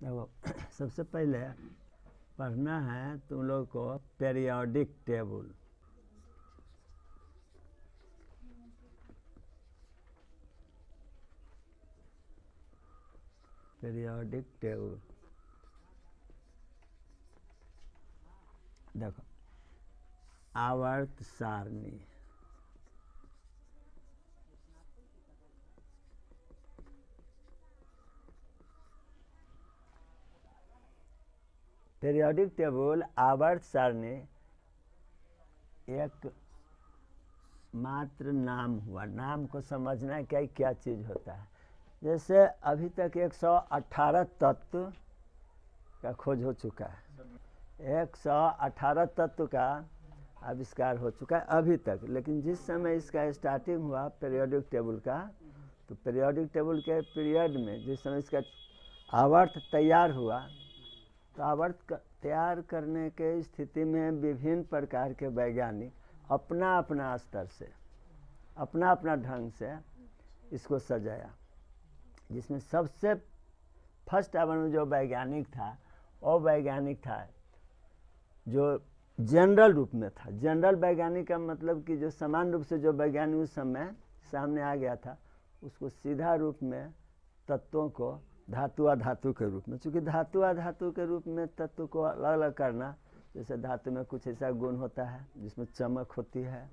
देखो सबसे पहले पढ़ना है तुम लोग को पीरियोडिक टेबल। पीरियोडिक टेबल देखो आवर्त सारणी। पीरियोडिक टेबल आवर्त सारणी एक मात्र नाम हुआ। नाम को समझना है क्या चीज़ होता है। जैसे अभी तक 118 तत्व का खोज हो चुका है। 118 तत्व का आविष्कार हो चुका है अभी तक। लेकिन जिस समय इसका स्टार्टिंग हुआ पीरियोडिक टेबल का, तो पीरियोडिक टेबल के पीरियड में जिस समय इसका आवर्त तैयार हुआ, तो आवर्त तैयार करने के स्थिति में विभिन्न प्रकार के वैज्ञानिक अपना अपना स्तर से अपना अपना ढंग से इसको सजाया। जिसमें सबसे फर्स्ट में जो वैज्ञानिक था वो वैज्ञानिक था जो जनरल रूप में था। जनरल वैज्ञानिक का मतलब कि जो समान रूप से जो वैज्ञानिक उस समय सामने आ गया था, उसको सीधा रूप में तत्वों को धातु अधातु के रूप में, चूँकि धातु अधातु के रूप में तत्व को अलग अलग करना, जैसे धातु में कुछ ऐसा गुण होता है जिसमें चमक होती है,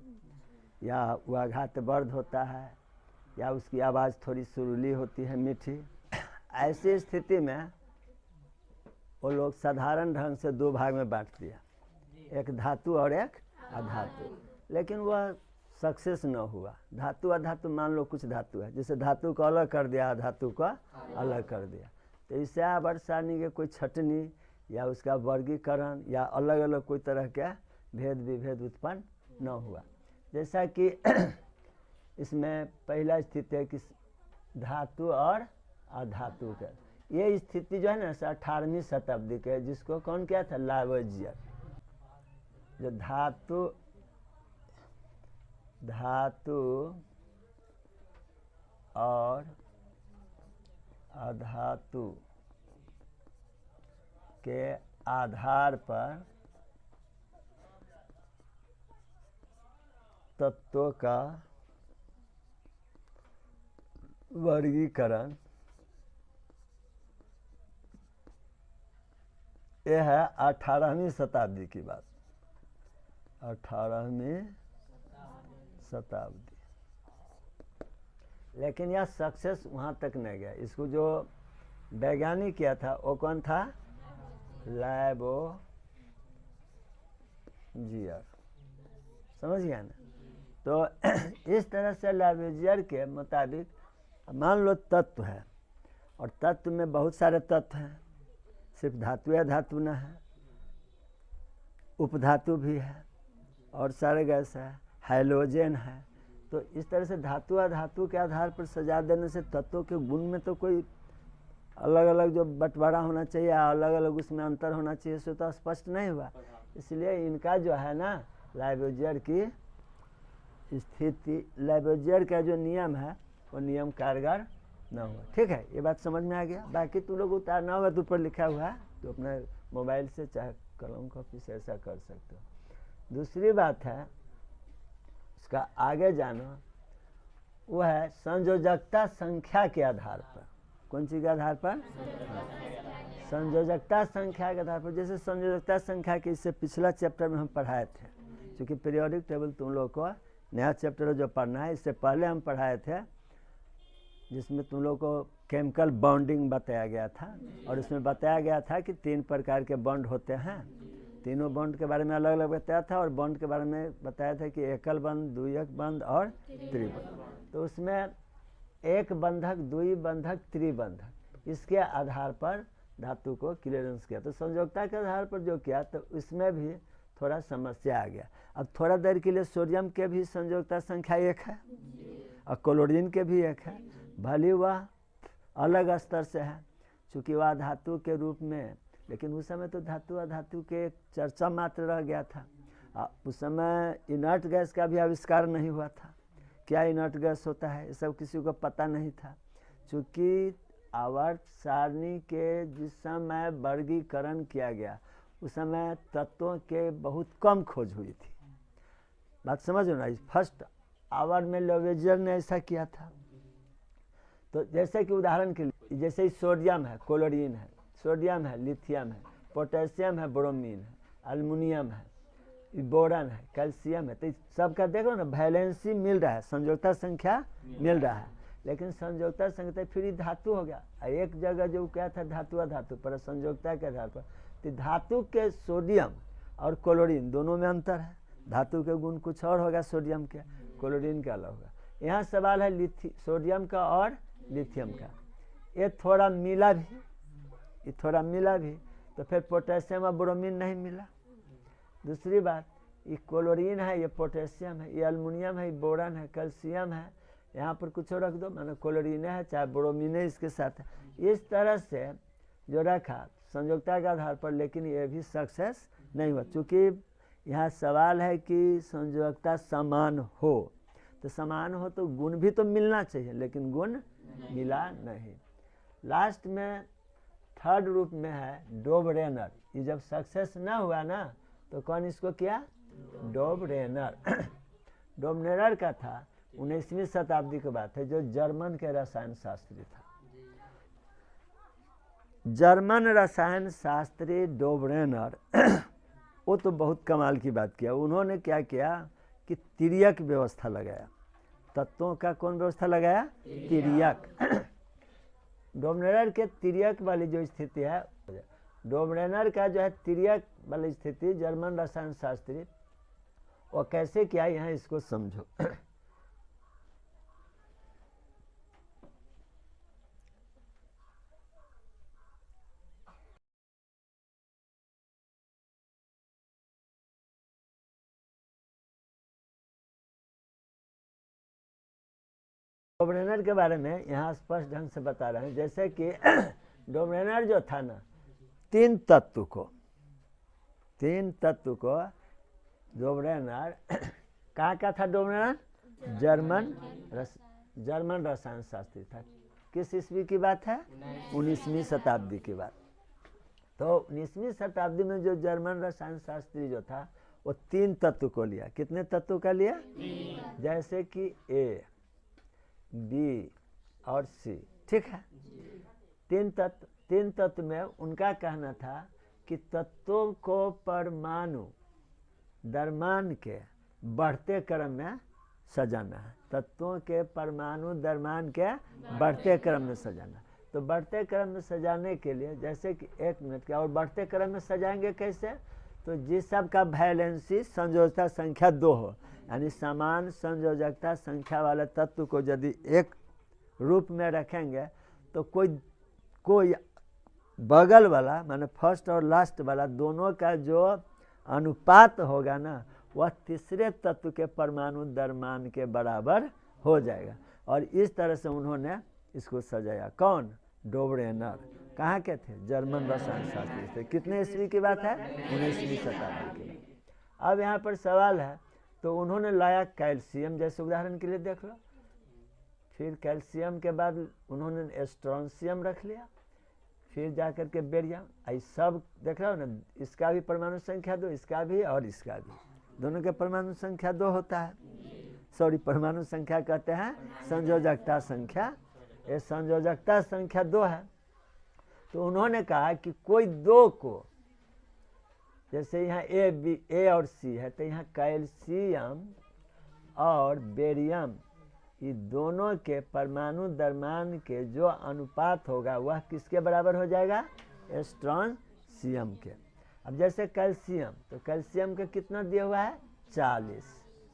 या वो आघात वर्ध होता है, या उसकी आवाज़ थोड़ी सुरीली होती है, मीठी। ऐसी स्थिति में वो लोग साधारण ढंग से दो भाग में बांट दिया, एक धातु और एक अधातु। लेकिन वह सक्सेस न हुआ। धातु अधातु मान लो कुछ धातु है, जैसे धातु को अलग कर दिया, धातु को अलग कर दिया, तो इससे आवर्त सारणी के कोई छटनी या उसका वर्गीकरण या अलग अलग कोई तरह के भेद विभेद उत्पन्न न हुआ। जैसा कि इसमें पहला स्थिति है कि धातु और अधातु का, ये स्थिति जो है ना 18वीं शताब्दी के, जिसको कौन किया था? लावोइज़ियर। जो धातु और अधातु के आधार पर तत्वों का वर्गीकरण, यह है 18वीं शताब्दी की बात। 18वीं शताब्दी। लेकिन यह सक्सेस वहाँ तक नहीं गया। इसको जो वैज्ञानिक किया था वो कौन था? लावोइज़ियर। समझ गया ना? तो इस तरह से लावोइज़ियर के मुताबिक मान लो तत्व है, और तत्व में बहुत सारे तत्व हैं, सिर्फ धातु या धातु न है, उपधातु भी है, और सारे गैस है, हाइड्रोजन है। तो इस तरह से धातु अधातु के आधार पर सजा देने से तत्वों के गुण में तो कोई अलग अलग जो बंटवारा होना चाहिए, अलग अलग उसमें अंतर होना चाहिए, सो तो स्पष्ट नहीं हुआ। इसलिए इनका जो है ना लावोइज़ियर की स्थिति, लावोइज़ियर का जो नियम है वो नियम कारगर न हुआ। ठीक है, ये बात समझ में आ गया। बाकी तुम लोग उतारना होगा तो ऊपर लिखा हुआ है, तो अपने मोबाइल से चाहे कलम कॉपी से ऐसा कर सकते हो। दूसरी बात है इसका आगे जाना, वो है संयोजकता संख्या के आधार पर। कौन सी के आधार पर? संयोजकता संख्या के आधार पर। जैसे संयोजकता संख्या के इससे पिछला चैप्टर में हम पढ़ाए थे, क्योंकि पीरियोडिक टेबल तुम लोग को नया चैप्टर जो पढ़ना है, इससे पहले हम पढ़ाए थे, जिसमें तुम लोग को केमिकल बॉन्डिंग बताया गया था, और इसमें बताया गया था कि 3 प्रकार के बॉन्ड होते हैं। तीनों बॉन्ड के बारे में अलग अलग बताया था, और बॉन्ड के बारे में बताया था कि एकल बंध, द्विक बंध और त्रिबंध। तो उसमें एक बंधक, द्वि बंधक, त्रिबंधक, इसके आधार पर धातु को क्लियरेंस किया। तो संयोजकता के आधार पर जो किया, तो इसमें भी थोड़ा समस्या आ गया। अब थोड़ा देर के लिए सोडियम के भी संयोजकता संख्या 1 है, और क्लोरीन के भी 1 है, भले वह अलग स्तर से है, चूँकि वह धातु के रूप में। लेकिन उस समय तो धातु अधातु के चर्चा मात्र रह गया था। उस समय इनर्ट गैस का भी आविष्कार नहीं हुआ था। क्या इनर्ट गैस होता है ये सब किसी को पता नहीं था, चूँकि आवर्त सारणी के जिस समय वर्गीकरण किया गया उस समय तत्वों के बहुत कम खोज हुई थी। बात समझ ना, फर्स्ट आवर में लेवेजर ने ऐसा किया था। तो जैसे कि उदाहरण के लिए जैसे ही सोडियम है, क्लोरीन है, सोडियम है, लिथियम है, पोटेशियम है, ब्रोमीन है, एल्युमिनियम है, बोरन है, कैल्शियम है, तो सबका देखो ना वैलेंसी मिल रहा है, संयोजकता संख्या मिल रहा है, लेकिन संयोजकता संख्या फिर धातु हो गया। एक जगह जो क्या था धातु धातु पर संयोजकता के आधार पर, तो धातु के सोडियम और क्लोरीन दोनों में अंतर है। धातु के गुण कुछ और होगा, सोडियम के, क्लोरीन का अलग होगा। यहाँ सवाल है सोडियम का और लिथियम का, ये थोड़ा मिला भी, ये थोड़ा मिला भी, तो फिर पोटेशियम और ब्रोमीन नहीं मिला। दूसरी बात, ये क्लोरीन है, ये पोटेशियम है, ये एल्युमिनियम है, ये बोरन है, कैल्शियम है, यहाँ पर कुछ और रख दो, मानो क्लोरीन है चाहे ब्रोमीन है इसके साथ है। इस तरह से जो रखा संयोजकता के आधार पर, लेकिन ये भी सक्सेस नहीं हुआ, चूँकि यहाँ सवाल है कि संयोजकता समान हो, तो समान हो तो गुण भी तो मिलना चाहिए, लेकिन गुण मिला नहीं। लास्ट में थर्ड रूप में है डोबरेनर। ये जब सक्सेस ना हुआ ना तो कौन इसको किया? डोबरेनर। डोबरेनर का था 19वीं शताब्दी की बात है, जो जर्मन के रसायन शास्त्री था। जर्मन रसायन शास्त्री डोबरेनर वो तो बहुत कमाल की बात किया। उन्होंने क्या किया कि तिर्यक व्यवस्था लगाया, तत्वों का कौन व्यवस्था लगाया? तिर्यक। डोबरेनर के तिर्यक वाली जो स्थिति है, डोबरेनर का जो है तिर्यक वाली स्थिति जर्मन रसायन शास्त्री, वो कैसे किया यहाँ इसको समझो। डोबरेनर के बारे में यहाँ स्पष्ट ढंग से बता रहे हैं, जैसे कि डोबरेनर जो था ना, तीन तत्व को डोबरेनर कहाँ का था? डोबरेनर जर्मन रसायन शास्त्री था। किस ईस्वी की बात है? 19वीं शताब्दी की बात। तो 19वीं शताब्दी में जो जर्मन रसायन शास्त्री जो था वो तीन तत्व को लिया। कितने तत्व का लिया? जैसे कि ए, बी और सी, ठीक है। तीन तत्व में उनका कहना था कि तत्वों को परमाणु द्रव्यमान के बढ़ते क्रम में सजाना है। तत्वों के परमाणु द्रव्यमान के बढ़ते क्रम में सजाना। तो बढ़ते क्रम में सजाने के लिए, जैसे कि 1 मिनट का, और बढ़ते क्रम में सजाएंगे कैसे? तो जिस सब का वैलेंसी संयोजकता संख्या 2 हो, यानी समान संयोजकता संख्या वाले तत्व को यदि एक रूप में रखेंगे तो कोई बगल वाला, माने फर्स्ट और लास्ट वाला, दोनों का जो अनुपात होगा ना, वह तीसरे तत्व के परमाणु द्रव्यमान के बराबर हो जाएगा। और इस तरह से उन्होंने इसको सजाया। कौन? डोबरेनर। कहाँ के थे? जर्मन रसायन शास्त्री थे। कितने ईस्वी की बात है? 19वीं शताब्दी की। अब यहाँ पर सवाल है, तो उन्होंने लाया कैल्शियम, जैसे उदाहरण के लिए देख लो। फिर कैल्शियम के बाद उन्होंने स्ट्रोंशियम रख लिया, फिर जाकर के बेरियम। आई सब देख रहे हो ना, इसका भी परमाणु संख्या 2, इसका भी और इसका भी, दोनों के परमाणु संख्या 2 होता है। सॉरी, परमाणु संख्या कहते हैं संयोजकता संख्या। ये संयोजकता संख्या 2 है। तो उन्होंने कहा कि कोई 2 को, जैसे यहाँ ए और सी है, तो यहाँ कैल्शियम और बेरियम, ये दोनों के परमाणु द्रव्यमान के जो अनुपात होगा वह किसके बराबर हो जाएगा? स्ट्रोंशियम के। अब जैसे कैल्शियम, तो कैल्शियम का कितना दिया हुआ है? 40।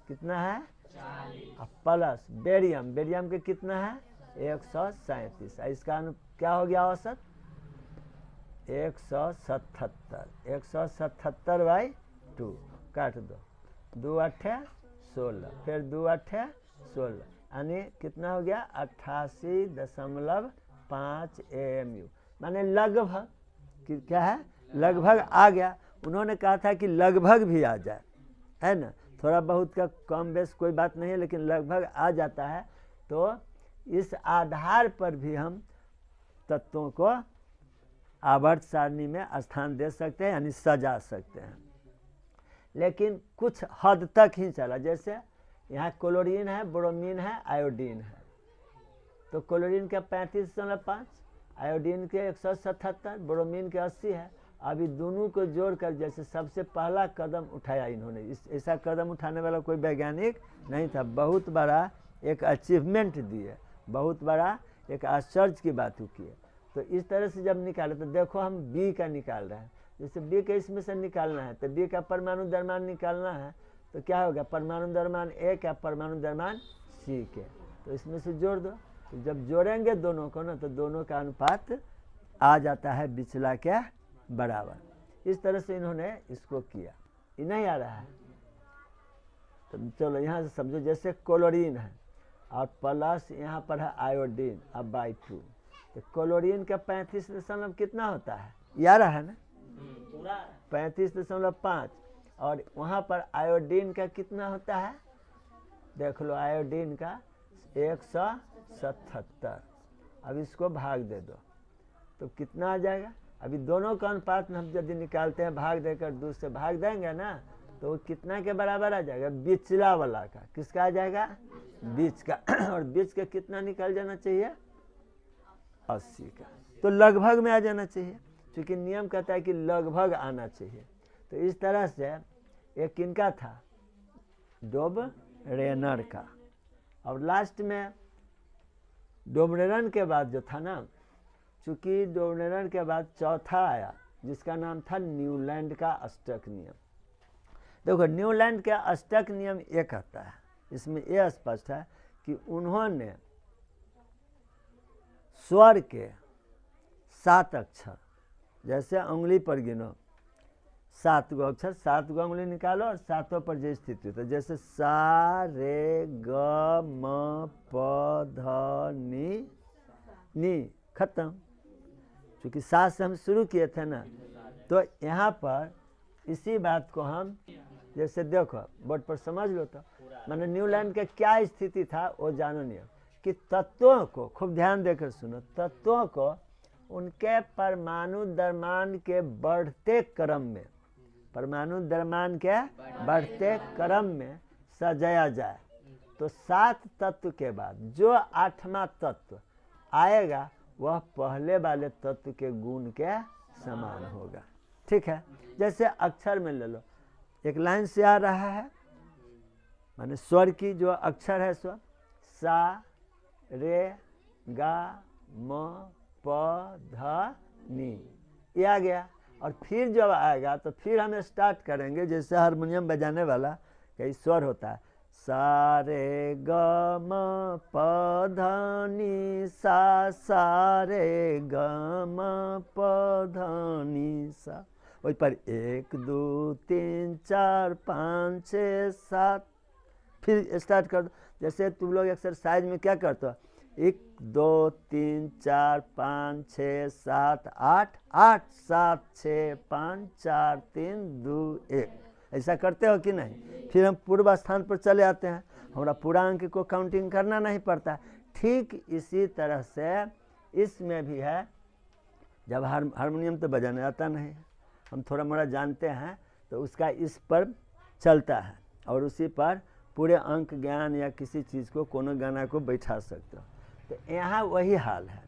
कितना है? 40। अब प्लस बेरियम के कितना है? 137। इसका क्या हो गया औसत? 177। 177/2 काट दो, 2 8 16, फिर 2 8 16, यानी कितना हो गया? 88.5 AMU। माने लगभग, क्या है? लगभग आ गया। उन्होंने कहा था कि लगभग भी आ जाए, है ना, थोड़ा बहुत का कम बेस कोई बात नहीं है, लेकिन लगभग आ जाता है। तो इस आधार पर भी हम तत्वों को आवर्त सारणी में स्थान दे सकते हैं, यानी सजा सकते हैं। लेकिन कुछ हद तक ही चला। जैसे यहाँ क्लोरीन है, ब्रोमीन है, आयोडीन है, तो क्लोरीन का 35.5, आयोडीन के 177, ब्रोमीन के 80 है। अभी दोनों को जोड़कर जैसे सबसे पहला कदम उठाया इन्होंने, ऐसा कदम उठाने वाला कोई वैज्ञानिक नहीं था। बहुत बड़ा एक अचीवमेंट दिए, बहुत बड़ा एक आश्चर्य की बात की है। तो इस तरह से जब निकाले तो देखो हम बी का निकाल रहे हैं, जैसे बी का इसमें से निकालना है तो बी का परमाणु द्रव्यमान निकालना है, तो क्या होगा, परमाणु द्रव्यमान ए का परमाणु द्रव्यमान सी के, तो इसमें से जोड़ दो। तो जब जोड़ेंगे दोनों को ना तो दोनों का अनुपात आ जाता है बिचला के बराबर। इस तरह से इन्होंने इसको किया। ये नहीं आ रहा है तो चलो यहाँ से समझो। जैसे क्लोरीन है और प्लस यहाँ पर है आयोडीन, अब बाई 2, तो क्लोरीन का 35 कितना होता है, ये आ रहा है ना, 35.5, और वहाँ पर आयोडीन का कितना होता है, देख लो, आयोडीन का 177। अब इसको भाग दे दो तो कितना आ जाएगा। अभी दोनों का अनुपात हम यदि निकालते हैं, भाग देकर 2 से भाग देंगे ना, तो वो कितना के बराबर आ जाएगा, बिचला वाला का। किसका आ जाएगा, बीच का। और बीच का कितना निकल जाना चाहिए, 80 का। तो लगभग में आ जाना चाहिए, क्योंकि नियम कहता है कि लगभग आना चाहिए। तो इस तरह से एक किनका था, डोबरेनर का। और लास्ट में डोबरेनर के बाद जो था ना, चूंकि डोबरेनर के बाद चौथा आया जिसका नाम था न्यूलैंड का अष्टक नियम। देखो न्यूलैंड का अष्टक नियम ये कहता है, इसमें यह स्पष्ट है कि उन्होंने स्वर के 7 अक्षर, जैसे उंगली पर गिनो 7 गो अक्षर, 7 गो उंगली निकालो और 7 पर जो स्थित हो, तो जैसे सा रे ग म प ध नी खत्म। क्योंकि 7 से हम शुरू किए थे ना, तो यहाँ पर इसी बात को हम जैसे देखो बोर्ड पर समझ लो, तो मैंने न्यूलैंड का क्या स्थिति था वो जानो नहीं, कि तत्वों को खूब ध्यान देकर सुनो, तत्वों को उनके परमाणु द्रव्यमान के बढ़ते क्रम में, परमाणु द्रव्यमान के बढ़ते क्रम में सजाया जाए। तो 7 तत्व के बाद जो 8वां तत्व आएगा वह पहले वाले तत्व के गुण के समान होगा। ठीक है, जैसे अक्षर में ले लो, एक लाइन से आ रहा है, माने स्वर की जो अक्षर है स्वर, सा रे गा म प ध नी, ये आ गया। और फिर जब आएगा तो फिर हम स्टार्ट करेंगे, जैसे हारमोनियम बजाने वाला कई स्वर होता है, सा रे ग म प ध नी सा रे ग म प ध नी सा, वही पर 1 2 3 4 5 6 7, फिर स्टार्ट कर दो। जैसे तुम लोग एक्सरसाइज में क्या करते हो, 1 2 3 4 5 6 7 8 8 7 6 5 4 3 2 1, ऐसा करते हो कि नहीं। फिर हम पूर्व स्थान पर चले आते हैं, हमारा पूरा अंक को काउंटिंग करना नहीं पड़ता। ठीक इसी तरह से इसमें भी है, जब हारमोनियम तो बजाने आता नहीं है, हम थोड़ा मोड़ा जानते हैं, तो उसका इस पर चलता है और उसी पर पूरे अंक ज्ञान या किसी चीज़ को, कोनो गाना को बैठा सकते हो। तो यहाँ वही हाल है।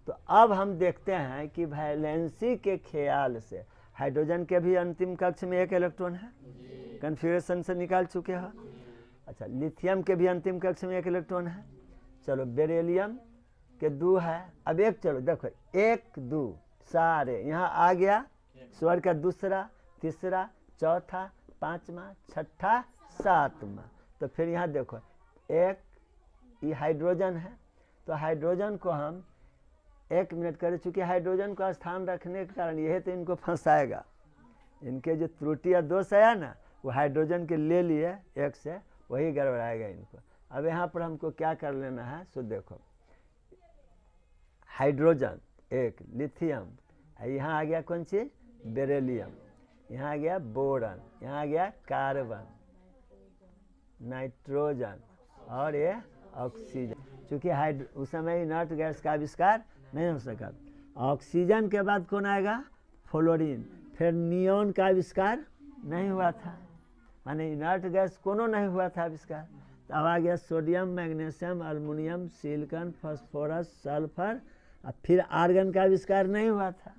तो अब हम देखते हैं कि वैलेंसी के ख्याल से हाइड्रोजन के भी अंतिम कक्ष में 1 इलेक्ट्रॉन है, कन्फिगरेशन से निकाल चुके हो। अच्छा, लिथियम के भी अंतिम कक्ष में 1 इलेक्ट्रॉन है। चलो बेरिलियम के 2 है। अब एक, चलो देखो 1 2 सारे यहाँ आ गया, स्वर का दूसरा, तीसरा, चौथा, 5वां, 6ठा, 7वां। तो फिर यहाँ देखो 1, ये हाइड्रोजन है, तो हाइड्रोजन को हम 1 मिनट करें, चूँकि हाइड्रोजन को स्थान रखने के कारण यह तो इनको फंसाएगा, इनके जो त्रुटि या दोष आया ना, वो हाइड्रोजन के ले लिए 1 से, वही गड़बड़ाएगा इनको। अब यहाँ पर हमको क्या कर लेना है, सो देखो हाइड्रोजन 1, लिथियम, यहाँ आ गया कौन चीज, बेरिलियम, यहाँ आ गया बोरन, यहाँ आ गया कार्बन, नाइट्रोजन और ये ऑक्सीजन। चूँकि उस समय इनर्ट गैस का आविष्कार नहीं हो सका। ऑक्सीजन के बाद कौन आएगा? फ्लोरीन। फिर नियॉन का आविष्कार नहीं हुआ था, माने इनर्ट गैस कोनो नहीं हुआ था आविष्कार। अब आ गया sodium, magnesium, aluminium, silicon, phosphorus, sulphur. और फिर आर्गन का आविष्कार नहीं हुआ था।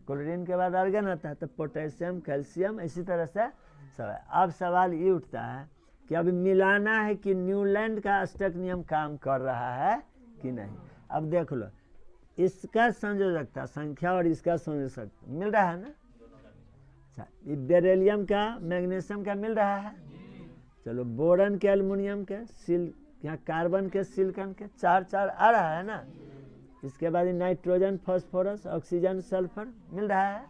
क्लोरीन के बाद आर्गन आता है, तो पोटेशियम, कैल्शियम, इसी तरह से सब है। अब सवाल ये उठता है कि अब मिलाना है कि न्यूलैंड का अष्टक नियम काम कर रहा है कि नहीं। अब देख लो, इसका संयोजकता संख्या और इसका संयोजक मिल रहा है ना। अच्छा, बेरिलियम का, मैग्नीशियम का मिल रहा है। चलो, बोरन के, एल्युमिनियम के, यहाँ कार्बन के, सिलिकॉन के, चार चार आ रहा है ना। इसके बाद नाइट्रोजन, फास्फोरस, ऑक्सीजन, सल्फर मिल रहा है।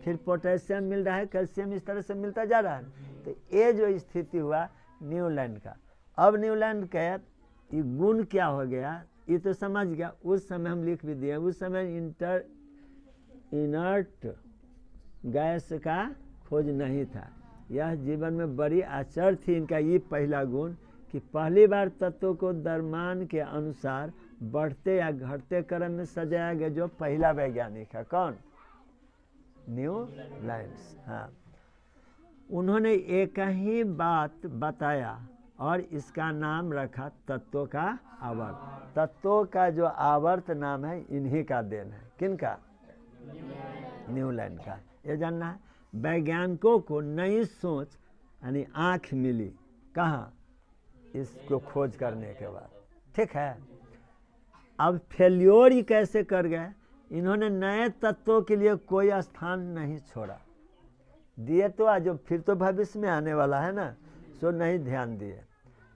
फिर पोटेशियम मिल रहा है, कैल्शियम, इस तरह से मिलता जा रहा है। तो ये जो स्थिति हुआ न्यूलैंड का, अब न्यूलैंड का ये गुण क्या हो गया ये तो समझ गया। उस समय हम लिख भी दिए, उस समय इनर्ट गैस का खोज नहीं था। यह जीवन में बड़ी आश्चर्य थी इनका ये पहला गुण कि पहली बार तत्वों को द्रव्यमान के अनुसार बढ़ते या घटते क्रम में सजाया गया। जो पहला वैज्ञानिक है कौन? न्यूलैंड। हाँ, उन्होंने एक ही बात बताया और इसका नाम रखा तत्वों का आवर्त। तत्वों का जो आवर्त नाम है इन्हीं का देन है। किनका? न्यूलैंड का। ये जानना है। वैज्ञानिकों को नई सोच यानी आँख मिली कहाँ? इसको खोज करने के बाद। ठीक है, अब फेल्योर ही कैसे कर गए? इन्होंने नए तत्वों के लिए कोई स्थान नहीं छोड़ा। दिए तो आज, फिर तो भविष्य में आने वाला है ना, सो नहीं ध्यान दिए।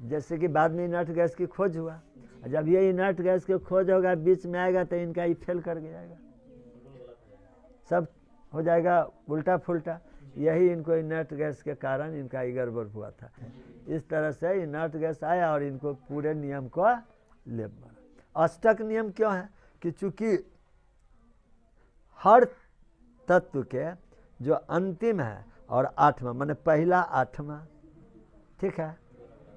जैसे कि बाद में इनर्ट गैस की खोज हुआ, जब ये इनर्ट गैस की खोज होगा बीच में आएगा तो इनका ही फेल कर जाएगा, सब हो जाएगा उल्टा फुल्टा। यही इनको इनर्ट गैस के कारण इनका ही गड़बड़ हुआ था। इस तरह से इनर्ट गैस आया और इनको पूरे नियम को ले मारा। अष्टक नियम क्यों है? कि चूंकि हर तत्व के जो अंतिम है और आठवां, माने पहला आठवां, ठीक है,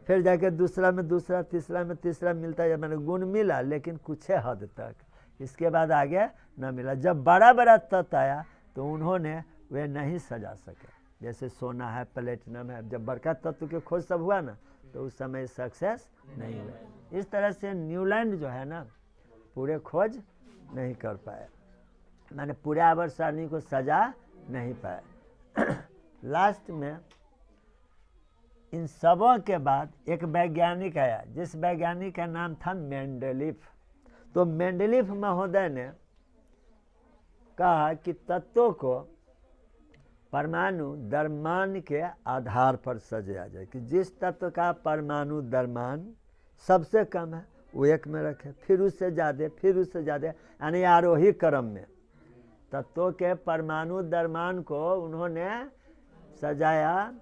फिर जाके दूसरा में दूसरा, तीसरा में तीसरा मिलता है, मैंने गुण मिला लेकिन कुछ हद तक, इसके बाद आगे न मिला। जब बड़ा बड़ा तत्व आया तो उन्होंने वे नहीं सजा सके। जैसे सोना है, प्लेटिनम है, जब बड़का तत्व के खोज सब हुआ ना तो उस समय सक्सेस नहीं हुआ। इस तरह से न्यूलैंड जो है ना पूरे खोज नहीं कर पाए, माने पूरे आवर्त सारणी को सजा नहीं पाए। लास्ट में इन सबों के बाद एक वैज्ञानिक आया जिस वैज्ञानिक का नाम था मेंडलीफ। तो मेंडलीफ महोदय ने कहा कि तत्वों को परमाणु द्रव्यमान के आधार पर सजाया जाए, कि जिस तत्व का परमाणु द्रव्यमान सबसे कम है वो एक में रखे, फिर उससे ज़्यादा, फिर उससे ज़्यादा, यानी आरोही क्रम में तत्वों के परमाणु द्रव्यमान को उन्होंने सजाया,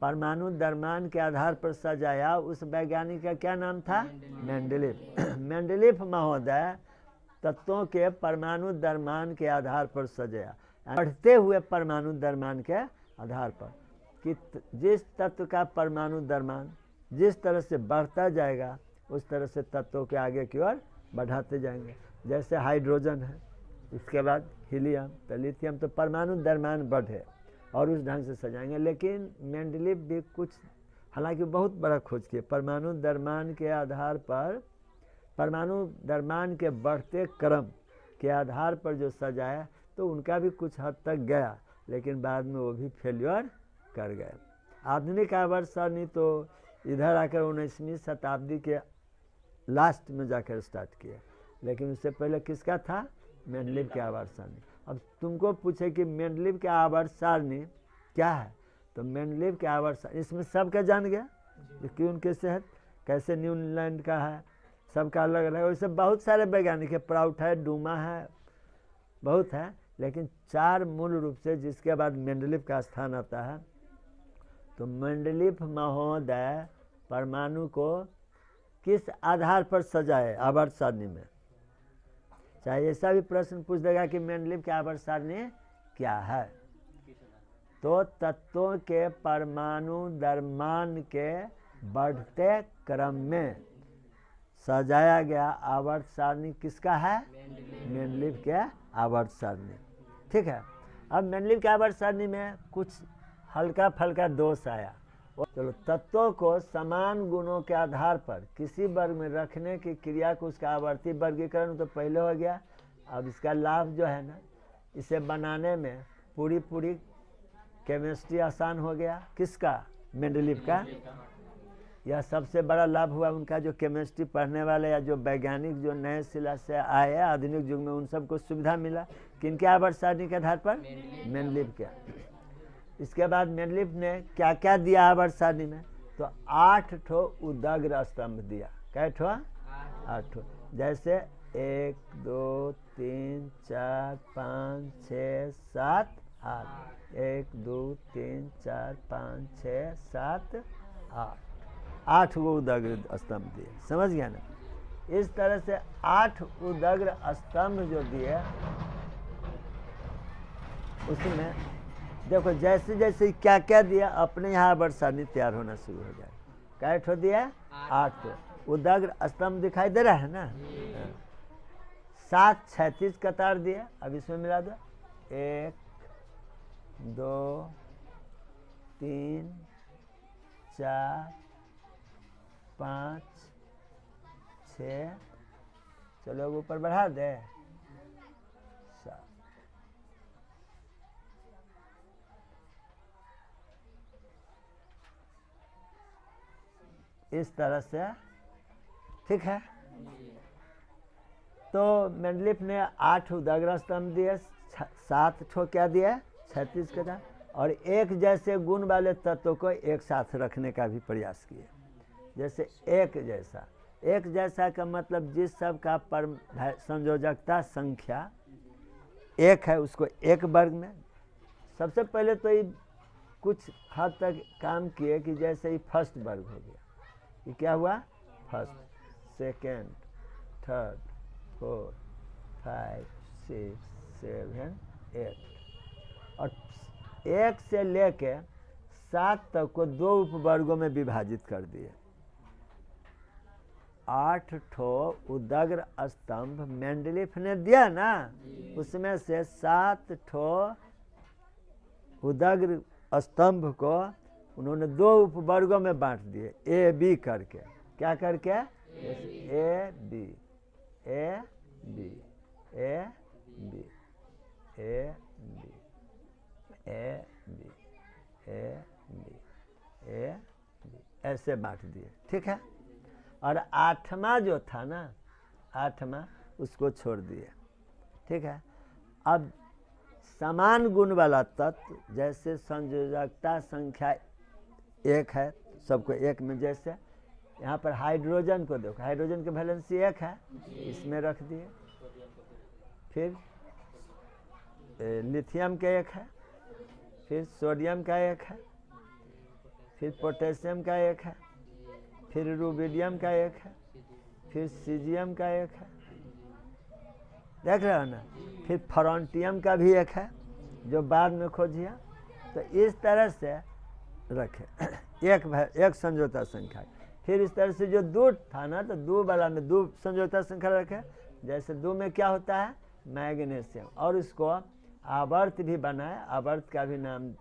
परमाणु द्रव्यमान के आधार पर सजाया। उस वैज्ञानिक का क्या नाम था? मेंडलीफ। मेंडलीफ महोदय तत्वों के परमाणु द्रव्यमान के आधार पर सजाया, बढ़ते हुए परमाणु द्रव्यमान के आधार पर, कि जिस तत्व का परमाणु द्रव्यमान जिस तरह से बढ़ता जाएगा उस तरह से तत्वों के आगे की ओर बढ़ाते जाएंगे। जैसे हाइड्रोजन है, इसके बाद हीलियम, तो लिथियम, तो परमाणु द्रव्यमान बढ़े और उस ढंग से सजाएंगे। लेकिन मेंडलीफ भी कुछ, हालांकि बहुत बड़ा खोज किए, परमाणु द्रव्यमान के आधार पर, परमाणु द्रव्यमान के बढ़ते क्रम के आधार पर जो सजाया तो उनका भी कुछ हद तक गया, लेकिन बाद में वो भी फेल्योर कर गए। आधुनिक आवर्त सारणी तो इधर आकर 19वीं शताब्दी के लास्ट में जाकर स्टार्ट किया, लेकिन उससे पहले किसका था? मेंडलीफ के आवर्त सारणी। अब तुमको पूछे कि मेंडलीफ के आवर्त सारणी क्या है, तो मेंडलीफ के आवर्त सारणी इसमें सबका जान गया कि उनके सेहत कैसे न्यूलैंड का है, सबका अलग अलग। वैसे बहुत सारे वैज्ञानिक है, प्राउट है, डूमा है, बहुत है, लेकिन चार मूल रूप से जिसके बाद मेंडलीफ का स्थान आता है। तो मेंडलीफ महोदय परमाणु को किस आधार पर सजाए आवर्त सारणी में? चाहे ऐसा भी प्रश्न पूछ देगा कि मेंडलीफ के आवर्त सारणी क्या है, तो तत्वों के परमाणु द्रव्यमान के बढ़ते क्रम में सजाया गया आवर्त सारणी किसका है? मेंडलीव के आवर्त सारणी। ठीक है, अब मेंडलीव के आवर्त सारणी में कुछ हल्का फल्का दोष आया। चलो, तत्वों को समान गुणों के आधार पर किसी वर्ग में रखने की क्रिया को उसका आवर्ती वर्गीकरण तो पहले हो गया। अब इसका लाभ जो है ना, इसे बनाने में पूरी केमिस्ट्री आसान हो गया। किसका? मेंडलीव का। यह सबसे बड़ा लाभ हुआ उनका, जो केमिस्ट्री पढ़ने वाले या जो वैज्ञानिक जो नए सिला से आए हैं आधुनिक युग में, उन सबको सुविधा मिला। किनके आवर्त सारणी के आधार पर? मेंडलीव के। इसके बाद मेंडलीव ने क्या क्या दिया आवर्त सारणी में? तो 8 ठो उदग्र स्तंभ दिया। कै ठो? 8 ठो। जैसे 1 2 3 4 5 6 7 8। 1 2 3 4 5 6 7 8। 8 गो उदग्र स्तंभ दिए। समझ गया ना? इस तरह से 8 उदग्र स्तंभ जो दिए, उसमें देखो जैसे जैसे क्या क्या दिया, अपने यहाँ आवर्त सारणी तैयार होना शुरू हो जाए। कै ठो दिया? 8 ठो उदग्र स्तंभ दिखाई दे रहा है ना? 7 क्षैतिज कतार दिया। अब इसमें मिला दो 1 2 3 4 5 6। चलो ऊपर बढ़ा दे 7। इस तरह से। ठीक है, तो मेंडलीव ने 8 उदग्र स्तंभ दिए, 7 ठो क्या दिया? 36 का। और एक जैसे गुण वाले तत्वों को एक साथ रखने का भी प्रयास किए। जैसे एक जैसा का मतलब जिस सब का संयोजकता संख्या 1 है, उसको एक वर्ग में। सबसे पहले तो ये कुछ हद तक काम किए कि जैसे ही फर्स्ट वर्ग हो गया। ये क्या हुआ? First, second, third, 4 5 6 7 8। और 1 से लेके 7 तक को 2 उपवर्गों में विभाजित कर दिए। 8 ठो उदग्र स्तंभ मेंडलीव ने दिया ना, उसमें से 7 ठो उदग्र स्तंभ को उन्होंने 2 उपवर्गों में बांट दिए, ए बी करके। क्या करके? A B A B A B A B A B A B A B, ऐसे बांट दिए। ठीक है, और 8वां जो था ना, 8वां उसको छोड़ दिए। ठीक है, अब समान गुण वाला तत्व, जैसे संयोजकता संख्या 1 है, सबको 1 में। जैसे यहाँ पर हाइड्रोजन को देखो, हाइड्रोजन की वैलेंसी 1 है, इसमें रख दिए। फिर लिथियम का 1 है, फिर सोडियम का 1 है, फिर पोटेशियम का 1 है, फिर रूबिडियम का 1 है, फिर सीजियम का 1 है। देख रहे हो ना? फिर फ्रॉन्टियम का भी 1 है, जो बाद में खोजिया। तो इस तरह से रखे एक संयोजकता संख्या। फिर इस तरह से जो 2 था ना, तो 2 वाला में 2 संयोजकता संख्या रखे। जैसे 2 में क्या होता है? मैग्नीशियम। और इसको आवर्त भी बनाए, आवर्त का भी नाम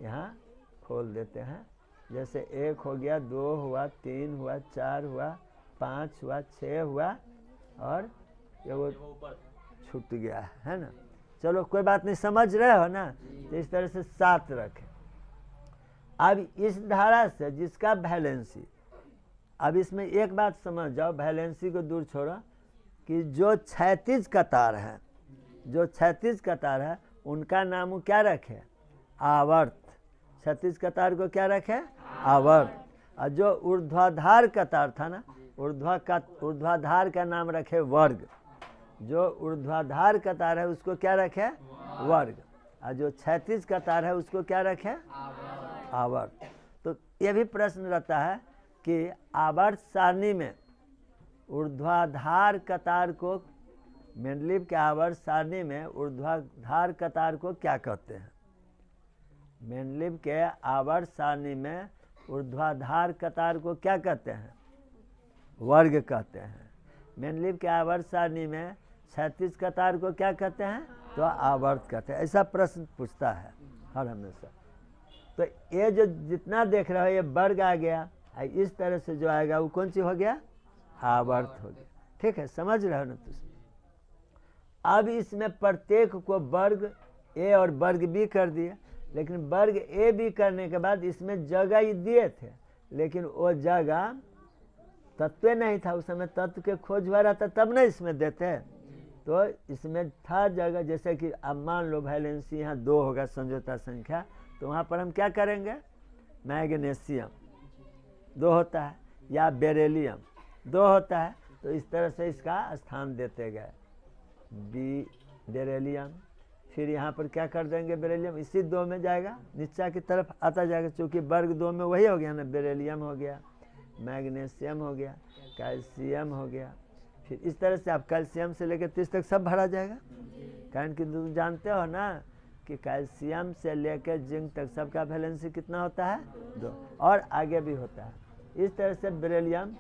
यहाँ खोल देते हैं। जैसे 1 हो गया, 2 हुआ, 3 हुआ, 4 हुआ, 5 हुआ, 6 हुआ, और ये वो छूट गया है ना। चलो कोई बात नहीं, समझ रहे हो ना? तो इस तरह से 7 रखें। अब इस धारा से जिसका वैलेंसी, अब इसमें एक बात समझ जाओ, वैलेंसी को दूर छोड़ो, कि जो क्षैतिज कतार है, जो क्षैतिज कतार है, उनका नाम क्या रखे? आवर्त। क्षैतिज कतार को क्या रखे? आवर्त। और जो ऊर्ध्वाधार कतार था ना, ऊर्ध्वाधार का नाम रखे वर्ग। जो ऊर्ध्वाधार कतार है उसको क्या रखे? वर्ग। और जो क्षैतिज कतार है उसको क्या रखे? आवर्त। तो ये भी प्रश्न रहता है कि आवर्त सारणी में ऊर्ध्वाधार कतार को, मेंडलीव के आवर्त सारणी में ऊर्ध्वाधार कतार को क्या कहते हैं? मेंडलीव के आवर्त सारणी में ऊर्ध्वाधार कतार को क्या कहते हैं? वर्ग कहते हैं। मेंडलीव के आवर्त सारणी में 36 कतार को क्या कहते हैं? तो आवर्त कहते हैं। ऐसा प्रश्न पूछता है हर हमेशा। तो ये जो जितना देख रहे हो ये वर्ग आ गया, इस तरह से जो आएगा वो कौन सी हो गया? आवर्त हो गया। ठीक है, समझ रहे हो ना तुम? अब इसमें प्रत्येक को वर्ग ए और वर्ग बी कर दिया, लेकिन वर्ग ए बी करने के बाद इसमें जगह ही दिए थे, लेकिन वो जगह तत्व नहीं था। उस समय तत्व के खोज हो रहा था, तब ना इसमें देते। तो इसमें था जगह, जैसे कि अब मान लो वैलेंसी यहाँ 2 होगा समझौता संख्या, तो वहाँ पर हम क्या करेंगे? मैग्नीशियम 2 होता है, या बेरिलियम 2 होता है। तो इस तरह से इसका स्थान देते गए। बी बेरिलियम, फिर यहाँ पर क्या कर देंगे? बेरिलियम इसी 2 में जाएगा, नीचा की तरफ आता जाएगा, क्योंकि वर्ग 2 में वही हो गया ना। बेरिलियम हो गया, मैग्नीशियम हो गया, कैल्शियम हो गया। फिर इस तरह से आप कैल्शियम से लेकर 30 तक सब भरा जाएगा। कारण कि तुम जानते हो ना कि कैल्शियम से लेकर जिंक तक सबका वैलेंसी कितना होता है? 2, और आगे भी होता है। इस तरह से बेरिलियम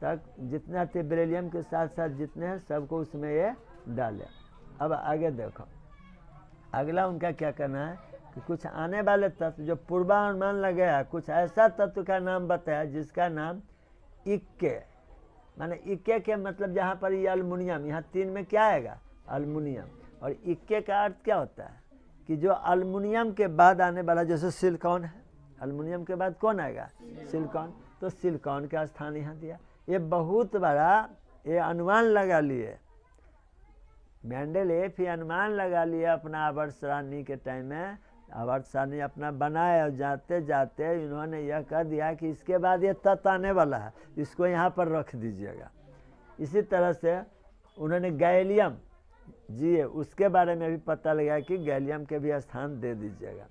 तक जितना थे, बेरिलियम के साथ साथ जितने हैं सबको उसमें ये डाले। अब आगे देखो, अगला उनका क्या करना है कि कुछ आने वाले तत्व जो पूर्वानुमान लगाया, कुछ ऐसा तत्व का नाम बताया जिसका नाम इक्के, माने इक्के के मतलब जहाँ पर ये अल्मुनियम, यहाँ 3 में क्या आएगा? अल्मुनियम। और इक्के का अर्थ क्या होता है कि जो अल्मुनियम के बाद आने वाला, जैसे सिलिकॉन है, अल्मुनियम के बाद कौन आएगा? सिलिकॉन। तो सिलिकॉन का स्थान यहाँ दिया। ये बहुत बड़ा ये अनुमान लगा लिए, मेंडलीव ही अनुमान लगा लिया अपना आवर्त सारणी के टाइम में। आवर्त सारणी अपना बनाए और जाते जाते इन्होंने यह कह दिया कि इसके बाद ये तत्व आने वाला है, इसको यहाँ पर रख दीजिएगा। इसी तरह से उन्होंने गैलियम जी उसके बारे में भी पता लगा कि गैलियम के भी स्थान दे दीजिएगा।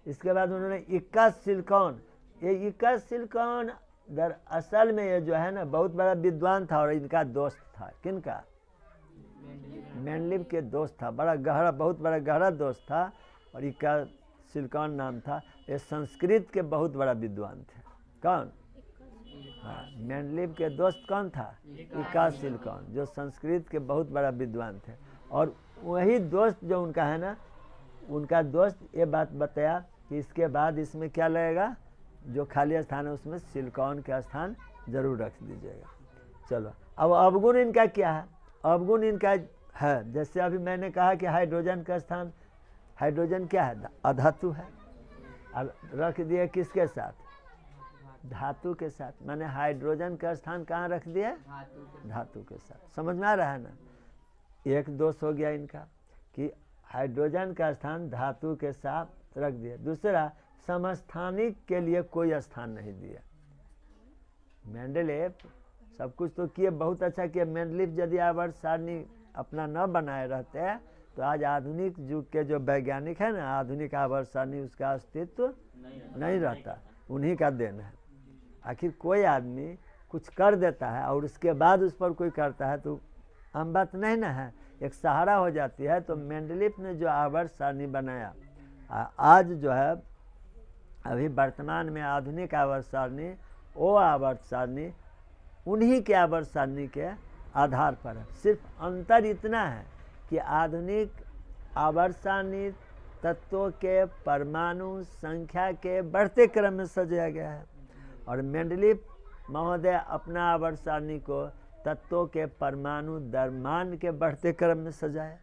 इसके बाद उन्होंने इक्का सिलिकॉन, ये इक्का सिलिकॉन दरअसल में ये जो है ना बहुत बड़ा विद्वान था और इनका दोस्त था। किनका? मेंडलीव के दोस्त था, बड़ा गहरा, बहुत बड़ा गहरा दोस्त था, और इक्का सिलिकॉन नाम था। ये संस्कृत के बहुत बड़ा विद्वान थे। कौन? हाँ, मेंडलीव के दोस्त कौन था? इक्का सिलिकॉन, जो संस्कृत के बहुत बड़ा विद्वान थे। और वही दोस्त जो उनका है ना, उनका दोस्त ये बात बताया कि इसके बाद इसमें क्या लगेगा? जो खाली स्थान है उसमें सिलिकॉन का स्थान जरूर रख दीजिएगा। चलो, अब अवगुण इनका क्या है? अवगुण इनका है, जैसे अभी मैंने कहा कि हाइड्रोजन का स्थान, हाइड्रोजन क्या है? अधातु है। अब रख दिए किसके साथ? धातु के साथ। मैंने हाइड्रोजन का स्थान कहाँ रख दिया? धातु के साथ। समझ में आ रहा है ना? एक दोष हो गया इनका कि हाइड्रोजन का स्थान धातु के साथ रख दिया। दूसरा, समस्थानिक के लिए कोई स्थान नहीं दिया। मेंडलीव सब कुछ तो किए, बहुत अच्छा किया। मेंडलीव यदि आवर्त सारणी अपना न बनाए रहते तो आज आधुनिक युग के जो वैज्ञानिक है ना, आधुनिक आवर्त सारणी उसका अस्तित्व नहीं रहता। उन्हीं का देन है। आखिर कोई आदमी कुछ कर देता है और उसके बाद उस पर कोई करता है तो आम बात नहीं ना है, एक सहारा हो जाती है। तो मेंडलीव ने जो आवर्त सारणी बनाया, आज जो है अभी वर्तमान में आधुनिक आवर्त सारणी, वो आवर्त सारणी उन्हीं के आवर्त सारणी के आधार पर है। सिर्फ अंतर इतना है कि आधुनिक आवर्त सारणी तत्वों के परमाणु संख्या के बढ़ते क्रम में सजाया गया है, और मेंडलीव महोदय अपना आवर्त सारणी को तत्वों के परमाणु द्रव्यमान के बढ़ते क्रम में सजाया।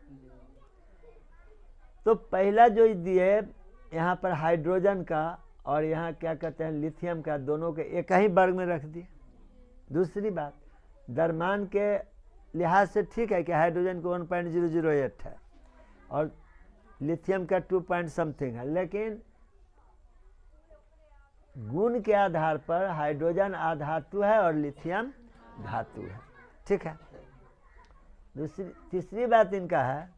तो पहला जो दिए यहाँ पर हाइड्रोजन का और यहाँ क्या कहते हैं लिथियम का, दोनों के एक ही वर्ग में रख दिए। दूसरी बात, द्रव्यमान के लिहाज से ठीक है कि हाइड्रोजन को 1.008 है और लिथियम का 2 पॉइंट समथिंग है, लेकिन गुण के आधार पर हाइड्रोजन अधातु है और लिथियम धातु है। ठीक है। तीसरी बात इनका है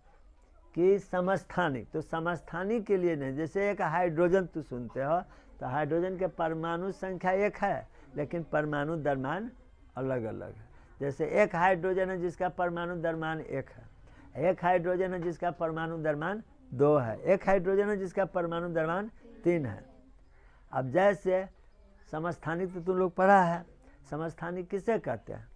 कि समस्थानिक, तो समस्थानिक के लिए नहीं। जैसे एक हाइड्रोजन तो सुनते हो, तो हाइड्रोजन के परमाणु संख्या 1 है, लेकिन परमाणु द्रव्यमान अलग अलग है। जैसे एक हाइड्रोजन है जिसका परमाणु द्रव्यमान 1 है, एक हाइड्रोजन है जिसका परमाणु द्रव्यमान 2 है, एक हाइड्रोजन है जिसका परमाणु द्रव्यमान 3 है। अब जैसे समस्थानिक तो तुम लोग पढ़ा है, समस्थानिक किसे कहते हैं?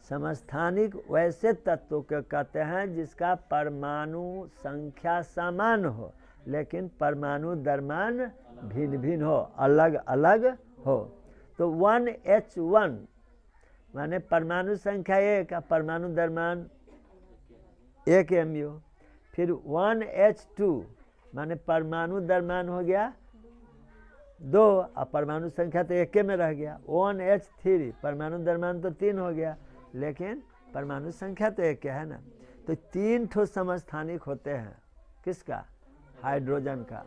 समस्थानिक वैसे तत्वों को कहते हैं जिसका परमाणु संख्या समान हो लेकिन परमाणु द्रव्यमान भिन्न भिन्न हो, अलग अलग हो। तो 1H1 माने परमाणु संख्या 1 का परमाणु द्रव्यमान 1 mu। फिर 1H2 माने परमाणु द्रव्यमान हो गया 2 और परमाणु संख्या तो 1 में रह गया। 1H3 परमाणु द्रव्यमान तो 3 हो गया लेकिन परमाणु संख्या तो 1 है ना। तो 3 ठो समस्थानिक होते हैं। किसका? हाइड्रोजन का।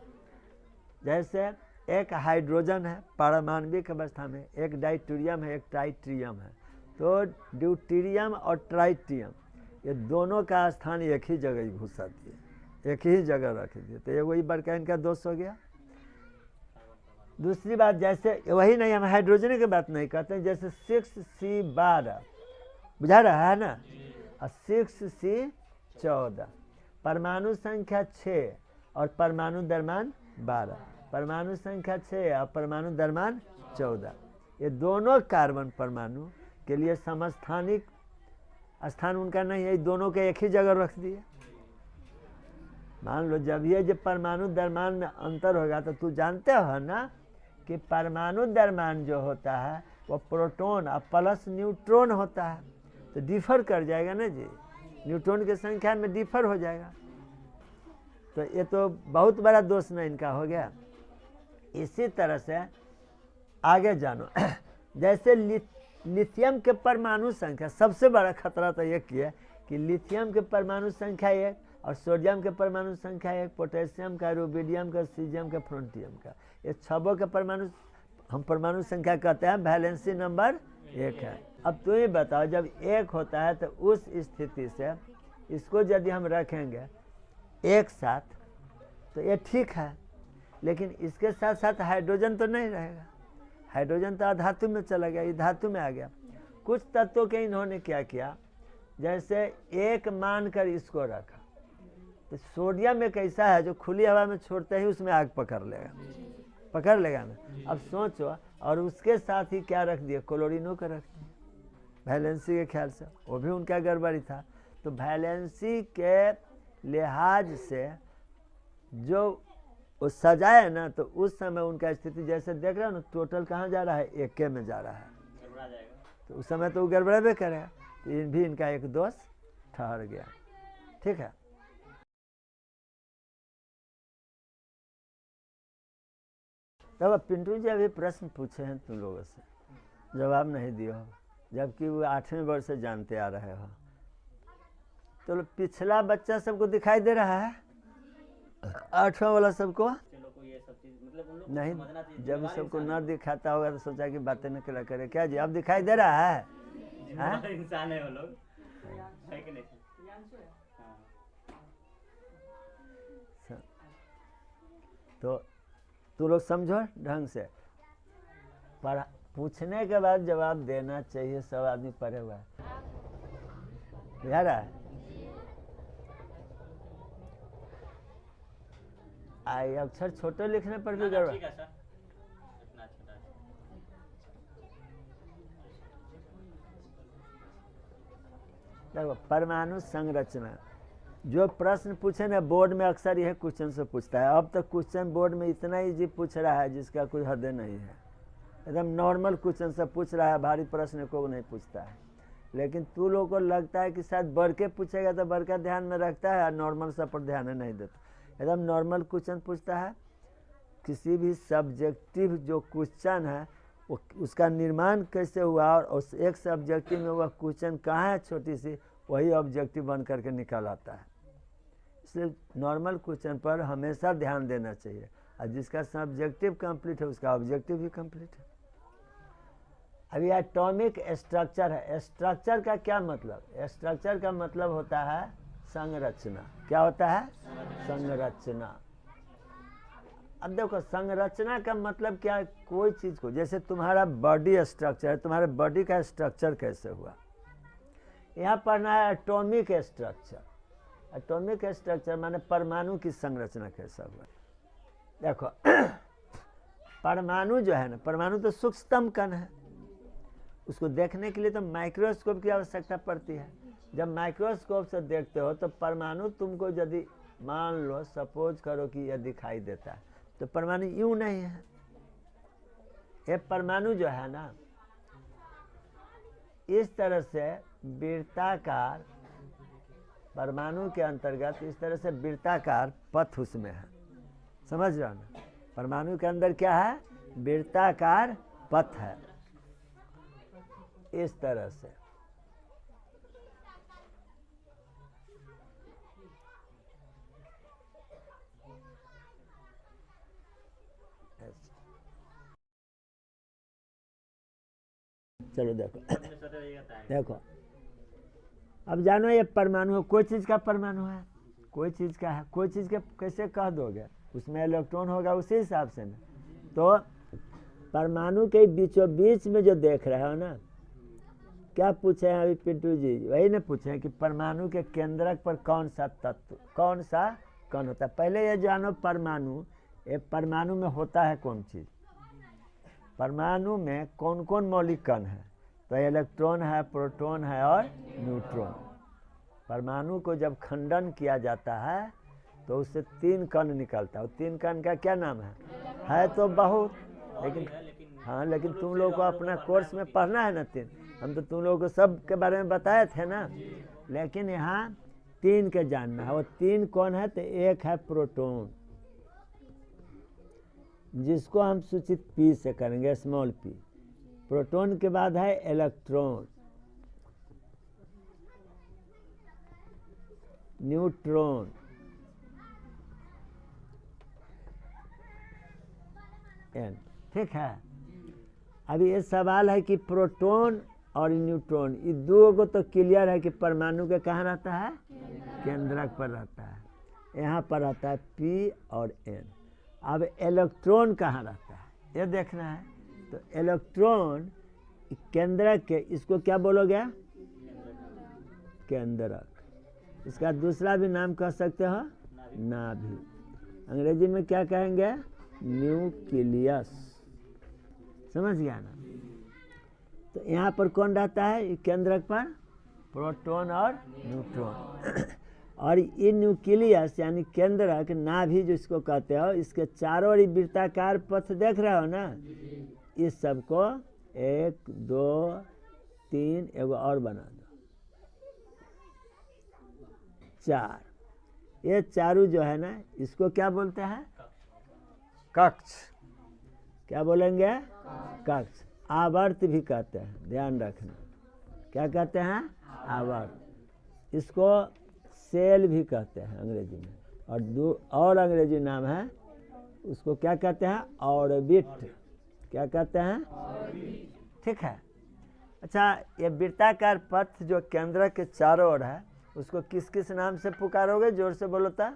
जैसे एक हाइड्रोजन है पारमाणविक अवस्था में, एक डायट्यूरियम है, एक ट्राइट्रियम है। तो ड्यूटीरियम और ट्राइट्रियम ये दोनों का स्थान एक ही जगह ही घुसा दिए, एक ही जगह रख दिए। तो ये वही बड़का इनका दोष हो गया। दूसरी बात, जैसे वही नहीं, हम हाइड्रोजन की बात नहीं करते हैं। जैसे 6C12 बुझा रहा है ना, और 6C14 परमाणु संख्या 6 और परमाणु द्रव्यमान 12, परमाणु संख्या 6 और परमाणु द्रव्यमान 14, ये दोनों कार्बन परमाणु के लिए समस्थानिक स्थान उनका नहीं है, दोनों के एक ही जगह रख दिए। मान लो जब ये परमाणु द्रव्यमान में अंतर होगा तो तू जानते हो ना कि परमाणु द्रव्यमान जो होता है वो प्रोटॉन और प्लस न्यूट्रॉन होता है, तो डिफर कर जाएगा ना जी, न्यूट्रॉन की संख्या में डिफर हो जाएगा। तो ये तो बहुत बड़ा दोष ना इनका हो गया। इसी तरह से आगे जानो जैसे लिथियम के परमाणु संख्या, सबसे बड़ा खतरा तो ये है कि लिथियम के परमाणु संख्या 1 और सोडियम के परमाणु संख्या 1, पोटेशियम का, रूबिडियम का, सीजियम का, फ्रोंटियम का, ये छबों के परमाणु हम परमाणु संख्या कहते हैं, वैलेंसी नंबर 1 है। अब तो ये बताओ जब 1 होता है तो उस स्थिति से इसको यदि हम रखेंगे एक साथ तो ये ठीक है, लेकिन इसके साथ साथ हाइड्रोजन तो नहीं रहेगा। हाइड्रोजन तो अधातु में चला गया, ये धातु में आ गया। कुछ तत्वों के इन्होंने क्या किया, जैसे 1 मानकर इसको रखा। तो सोडियम एक ऐसा है जो खुली हवा में छोड़ते ही उसमें आग पकड़ लेगा ना। अब सोचो, और उसके साथ ही क्या रख दिया, क्लोरीनो को रख दिया वैलेंसी के ख्याल से, वो भी उनका गड़बड़ी था। तो वैलेंसी के लिहाज से जो वो सजाए ना, तो उस समय उनका स्थिति जैसे देख रहे हो ना, टोटल कहाँ जा रहा है, 1 में जा रहा है, तो उस समय तो वो गड़बड़ा भी करेगा। तो इन भी इनका एक दोष ठहर गया। ठीक है, तब पिंटू जी अभी प्रश्न पूछे हैं तुम लोगों से, जवाब नहीं दिए हो, जबकि वो 8वें वर्ष से जानते आ रहे हो। तो पिछला बच्चा सबको दिखाई दे रहा है, 8वां वाला सबको नहीं। जब सबको न दिखाता होगा तो सोचा कि बातें न करे। क्या जी अब दिखाई दे रहा है? इंसान है वो लोग, है कि नहीं? तो तू लोग समझो ढंग से, पर पूछने के बाद जवाब देना चाहिए। सब आदमी पढ़े हुआ है, बुझा रहा है? आई अक्षर छोटे लिखने पर भी गड़बड़। देखो परमाणु संरचना, जो प्रश्न पूछे ना बोर्ड में अक्सर यह क्वेश्चन से पूछता है। अब तक क्वेश्चन बोर्ड में इतना इजी पूछ रहा है जिसका कोई हद नहीं है, एकदम नॉर्मल क्वेश्चन से पूछ रहा है, भारी प्रश्न को नहीं पूछता है। लेकिन तू लोगों को लगता है कि शायद बढ़ के पूछेगा तो बढ़ के ध्यान में रखता है और नॉर्मल सब पर ध्यान नहीं देता, एकदम नॉर्मल क्वेश्चन पूछता है। किसी भी सब्जेक्टिव जो क्वेश्चन है वो उसका निर्माण कैसे हुआ और उस एक सब्जेक्टिव में वह क्वेश्चन कहाँ है छोटी सी, वही ऑब्जेक्टिव बन करके निकल आता है। इसलिए नॉर्मल क्वेश्चन पर हमेशा ध्यान देना चाहिए, और जिसका सब्जेक्टिव कंप्लीट है उसका ऑब्जेक्टिव भी कंप्लीट है। अभी एटॉमिक स्ट्रक्चर है, स्ट्रक्चर का क्या मतलब? स्ट्रक्चर का मतलब होता है संरचना। क्या होता है? संरचना। अब देखो संरचना का मतलब क्या है, कोई चीज को, जैसे तुम्हारा बॉडी स्ट्रक्चर है, तुम्हारे बॉडी का स्ट्रक्चर कैसे हुआ, यहाँ पढ़ना है एटॉमिक स्ट्रक्चर। एटॉमिक स्ट्रक्चर माने परमाणु की संरचना कैसा हुआ। देखो परमाणु जो है ना, परमाणु तो सूक्ष्मतम कण है, उसको देखने के लिए तो माइक्रोस्कोप की आवश्यकता पड़ती है। जब माइक्रोस्कोप से देखते हो तो परमाणु तुमको यदि मान लो सपोज करो कि यह दिखाई देता है, तो परमाणु यूं नहीं है। ये परमाणु जो है ना, इस तरह से वृत्ताकार, परमाणु के अंतर्गत इस तरह से वृत्ताकार पथ उसमें है, समझ रहे हो ना। परमाणु के अंदर क्या है? वृत्ताकार पथ है, इस तरह से। चलो देखो देखो, अब जानो ये परमाणु कोई चीज़ का परमाणु है, कोई चीज़ का है, कोई चीज़ के कैसे कह दोगे? उसमें इलेक्ट्रॉन होगा उसी हिसाब से ना। तो परमाणु के बीचों बीच में जो देख रहे हो ना, क्या पूछे हैं अभी पिंटू जी? वही ना पूछे हैं कि परमाणु के केंद्रक पर कौन सा तत्व, कौन सा कण होता है। पहले ये जानो परमाणु, ये परमाणु में होता है कौन चीज़, परमाणु में कौन कौन मौलिक कण है? तो इलेक्ट्रॉन है, प्रोटॉन है और न्यूट्रॉन। परमाणु को जब खंडन किया जाता है तो उससे 3 कण निकलता है। 3 कण का क्या नाम है तो बहुत, लेकिन हाँ, लेकिन तुम लोगों को अपना कोर्स में पढ़ना है ना 3। हम तो तुम लोगों को सब के बारे में बताए थे ना, लेकिन यहाँ 3 के जानना है। वो 3 कौन है? तो एक है प्रोटॉन, जिसको हम सूचित पी से करेंगे, स्मॉल पी। प्रोटॉन के बाद है इलेक्ट्रॉन, न्यूट्रॉन, एन। ठीक है। अभी ये सवाल है कि प्रोटॉन और न्यूट्रॉन, ये दो को तो क्लियर है कि परमाणु के कहाँ रहता है? केंद्रक पर रहता है। यहाँ पर रहता है पी और एन। अब इलेक्ट्रॉन कहाँ रहता है ये देखना है। तो इलेक्ट्रॉन केंद्रक के, इसको क्या बोलोगे? केंद्रक। इसका दूसरा भी नाम कह सकते हो नाभि। अंग्रेजी में क्या कहेंगे? न्यूक्लियस। समझ गया ना। तो यहाँ पर कौन रहता है केंद्रक पर? प्रोटॉन और न्यूट्रॉन। और ये न्यूक्लियस यानी केंद्रक, नाभि जिसको कहते हो, इसके चारों ओर वृत्ताकार पथ देख रहे हो ना। इस सबको 1 2 3 एगो और बना दो, 4। ये चारों जो है ना, इसको क्या बोलते हैं? कक्ष। क्या बोलेंगे? कक्ष। आवर्त भी कहते हैं, ध्यान रखना। क्या कहते हैं? आवर्त। इसको सेल भी कहते हैं अंग्रेजी में। और अंग्रेजी नाम है उसको क्या कहते हैं? ऑर्बिट। क्या कहते हैं? ठीक है। अच्छा, ये वृत्ताकार पथ जो केंद्र के चारों ओर है, उसको किस किस नाम से पुकारोगे? जोर से बोलो तो।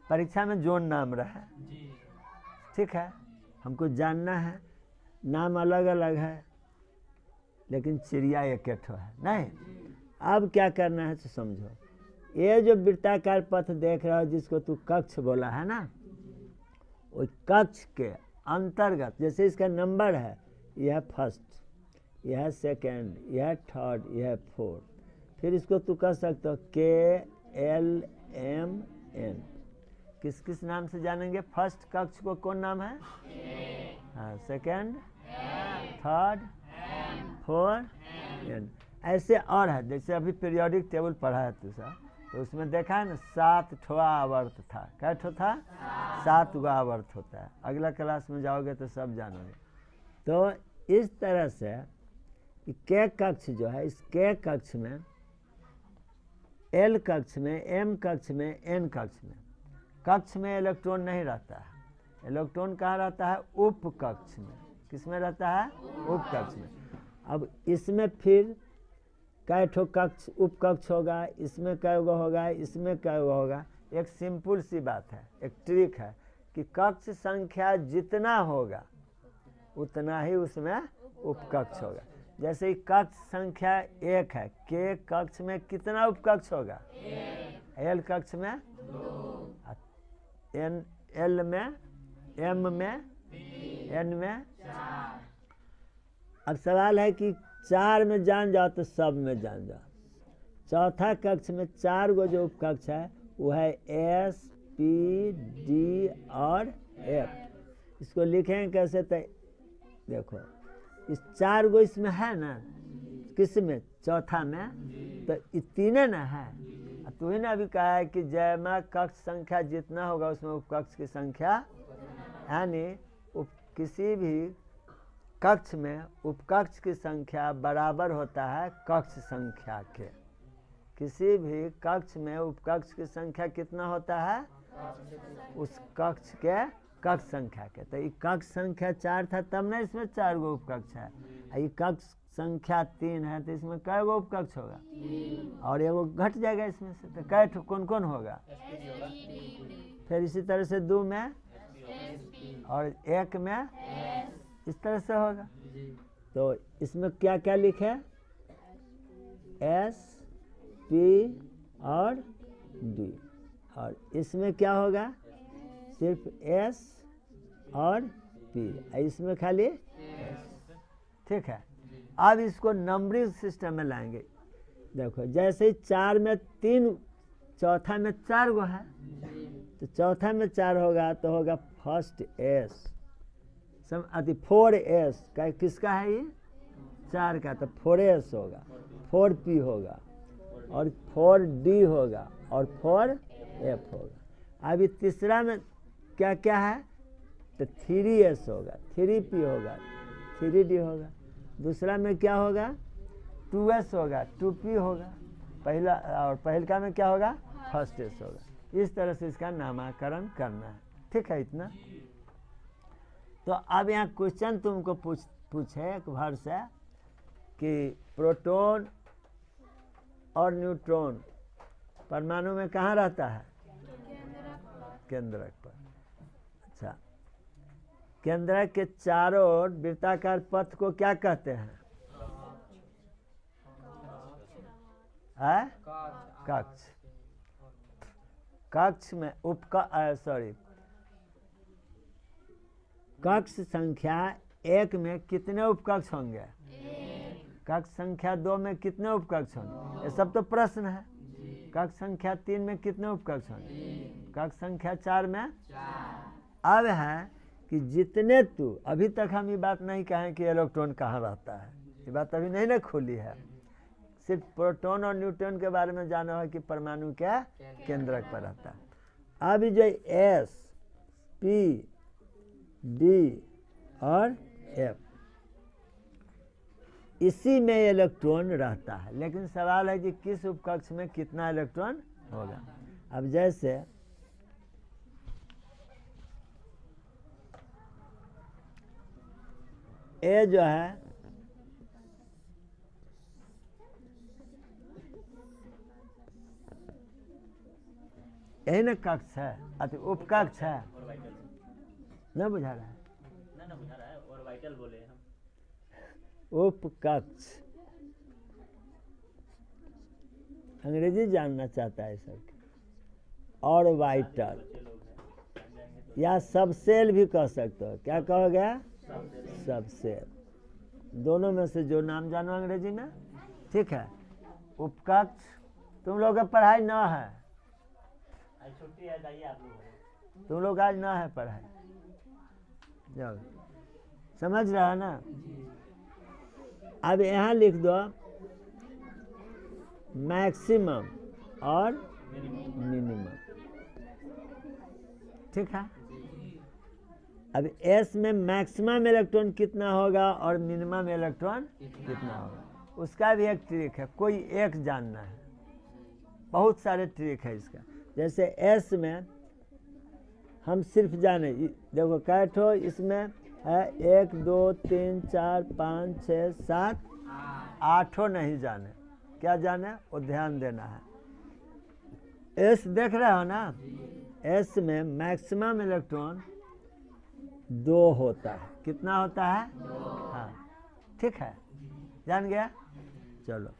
परीक्षा में जो नाम रहा, ठीक है, हमको जानना है। नाम अलग अलग है लेकिन चिड़िया एक है नहीं। अब क्या करना है तो समझो। ये जो वृत्ताकार पथ देख रहा हो, जिसको तू कक्ष बोला है ना, वो कक्ष के अंतर्गत, जैसे इसका नंबर है, यह फर्स्ट, यह सेकंड, यह थर्ड, यह फोर्थ। फिर इसको तू कह सकते हो KLMN। किस किस नाम से जानेंगे? फर्स्ट कक्ष को कौन नाम है? हाँ, सेकंड, थर्ड, फोर्थ, एन। ऐसे और है। जैसे अभी पीरियोडिक टेबल पढ़ा है तुझा, तो उसमें देखा है ना 7 ठो आवर्त था। क्या ठो था? 7 गो आवर्त होता है। अगला क्लास में जाओगे तो सब जानोगे। तो इस तरह से के कक्ष जो है, इस के कक्ष में, एल कक्ष में, एम कक्ष में, एन कक्ष में इलेक्ट्रॉन नहीं रहता है। इलेक्ट्रॉन कहाँ रहता है? उप कक्ष में। किस में रहता है? उप कक्ष में। अब इसमें फिर कै ठो कक्ष, उप कक्ष होगा, इसमें कै गो होगा, इसमें कै गो होगा। एक सिंपल सी बात है, एक ट्रिक है कि कक्ष संख्या जितना होगा उतना ही उसमें उपकक्ष होगा। जैसे कक्ष संख्या 1 है, के कक्ष में कितना उपकक्ष होगा? एल कक्ष में 2, एल में, एम में n में। अब सवाल है कि 4 में जान जाओ तो सब में जान जाओ। चौथा कक्ष में 4 गो जो उपकक्ष है वो है S, P, D और F। इसको लिखेंगे कैसे? तो देखो इस 4 गो इसमें है ना, किस में? चौथा में। तो ये तीनों ना है। तो ही ना अभी कहा है कि जयमा कक्ष संख्या जितना होगा उसमें उपकक्ष की संख्या, यानी किसी भी कक्ष में उपकक्ष की संख्या बराबर होता है कक्ष संख्या के। किसी भी कक्ष में उपकक्ष की संख्या कितना होता है? उस कक्ष के कक्ष संख्या के। तो ये कक्ष संख्या 4 था तब ना इसमें 4 गो उपकक्ष है। ये कक्ष संख्या 3 है तो इसमें कै गो उपकक्ष होगा? और एगो घट जाएगा इसमें से। तो कै कौन कौन होगा? फिर इसी तरह से 2 में और 1 में इस तरह से होगा। तो इसमें क्या क्या लिखे? S, P और D। और इसमें क्या होगा? सिर्फ S और P। इसमें खाली S। ठीक है। अब इसको नंबरिंग सिस्टम में लाएंगे। देखो जैसे ही 4 में 3, चौथा में 4 गो है तो चौथा में 4 होगा तो होगा फर्स्ट S। 4S का किसका है? ये 4 का। तो 4S होगा, 4P होगा और 4D होगा और 4F होगा। अभी तीसरा में क्या क्या है? तो 3S होगा, 3P होगा, 3D होगा। दूसरा में क्या होगा? 2S होगा, 2P होगा। पहला और पहलका में क्या होगा? फर्स्ट S होगा। इस तरह से इसका नामकरण करना है। ठीक है इतना। तो अब यहाँ क्वेश्चन तुमको पूछे एक बार से कि प्रोटॉन और न्यूट्रॉन परमाणु में कहाँ रहता है? केंद्रक पर। अच्छा, केंद्रक के चारों ओर वृत्ताकार पथ को क्या कहते हैं? कक्ष। कक्ष में कक्ष संख्या 1 में कितने उपकक्ष होंगे? कक्ष संख्या 2 में कितने उपकक्ष होंगे? ये सब तो प्रश्न है। कक्ष संख्या 3 में कितने उपकक्ष होंगे? कक्ष संख्या 4 में। अब है कि जितने अभी तक हम ये बात नहीं कहें कि इलेक्ट्रॉन कहाँ रहता है, ये बात अभी नहीं ना खुली है। सिर्फ प्रोटॉन और न्यूट्रॉन के बारे में जाना है कि परमाणु क्या केंद्रक पर रहता है। अभी जो S, P, D और F, इसी में इलेक्ट्रॉन रहता है। लेकिन सवाल है कि किस उपकक्ष में कितना इलेक्ट्रॉन होगा। अब जैसे A जो है यही ना कक्ष है, अति उपकक्ष है। न बुझा रहा है? ना बुझा रहा है। और वाइटल बोले हम। उपकक्ष अंग्रेजी जानना चाहता है सब। और वाइटल या सबसेल भी कह सकते हो। क्या कहोगे? सबसेल। दोनों में से जो नाम जानो अंग्रेजी में। ठीक है। उपकक्ष तुम लोग का पढ़ाई न है, छुट्टी है, जाइए आप लोग। तुम लोग आज ना है पढ़ाई, जाओ। समझ रहा है ना? अब यहाँ लिख दो मैक्सिमम और मिनिमम। ठीक है। अब S में मैक्सिमम इलेक्ट्रॉन कितना होगा और मिनिमम इलेक्ट्रॉन कितना होगा, उसका भी एक ट्रिक है। कोई एक जानना है, बहुत सारे ट्रिक है इसका। जैसे S में हम सिर्फ जाने, देखो कैठो इसमें है 1 2 3 4 5 6 7 8 नहीं जाने। क्या जाने वो ध्यान देना है। S देख रहे हो ना? S में मैक्सिमम इलेक्ट्रॉन 2 होता है। कितना होता है? हाँ, ठीक है, जान गया। चलो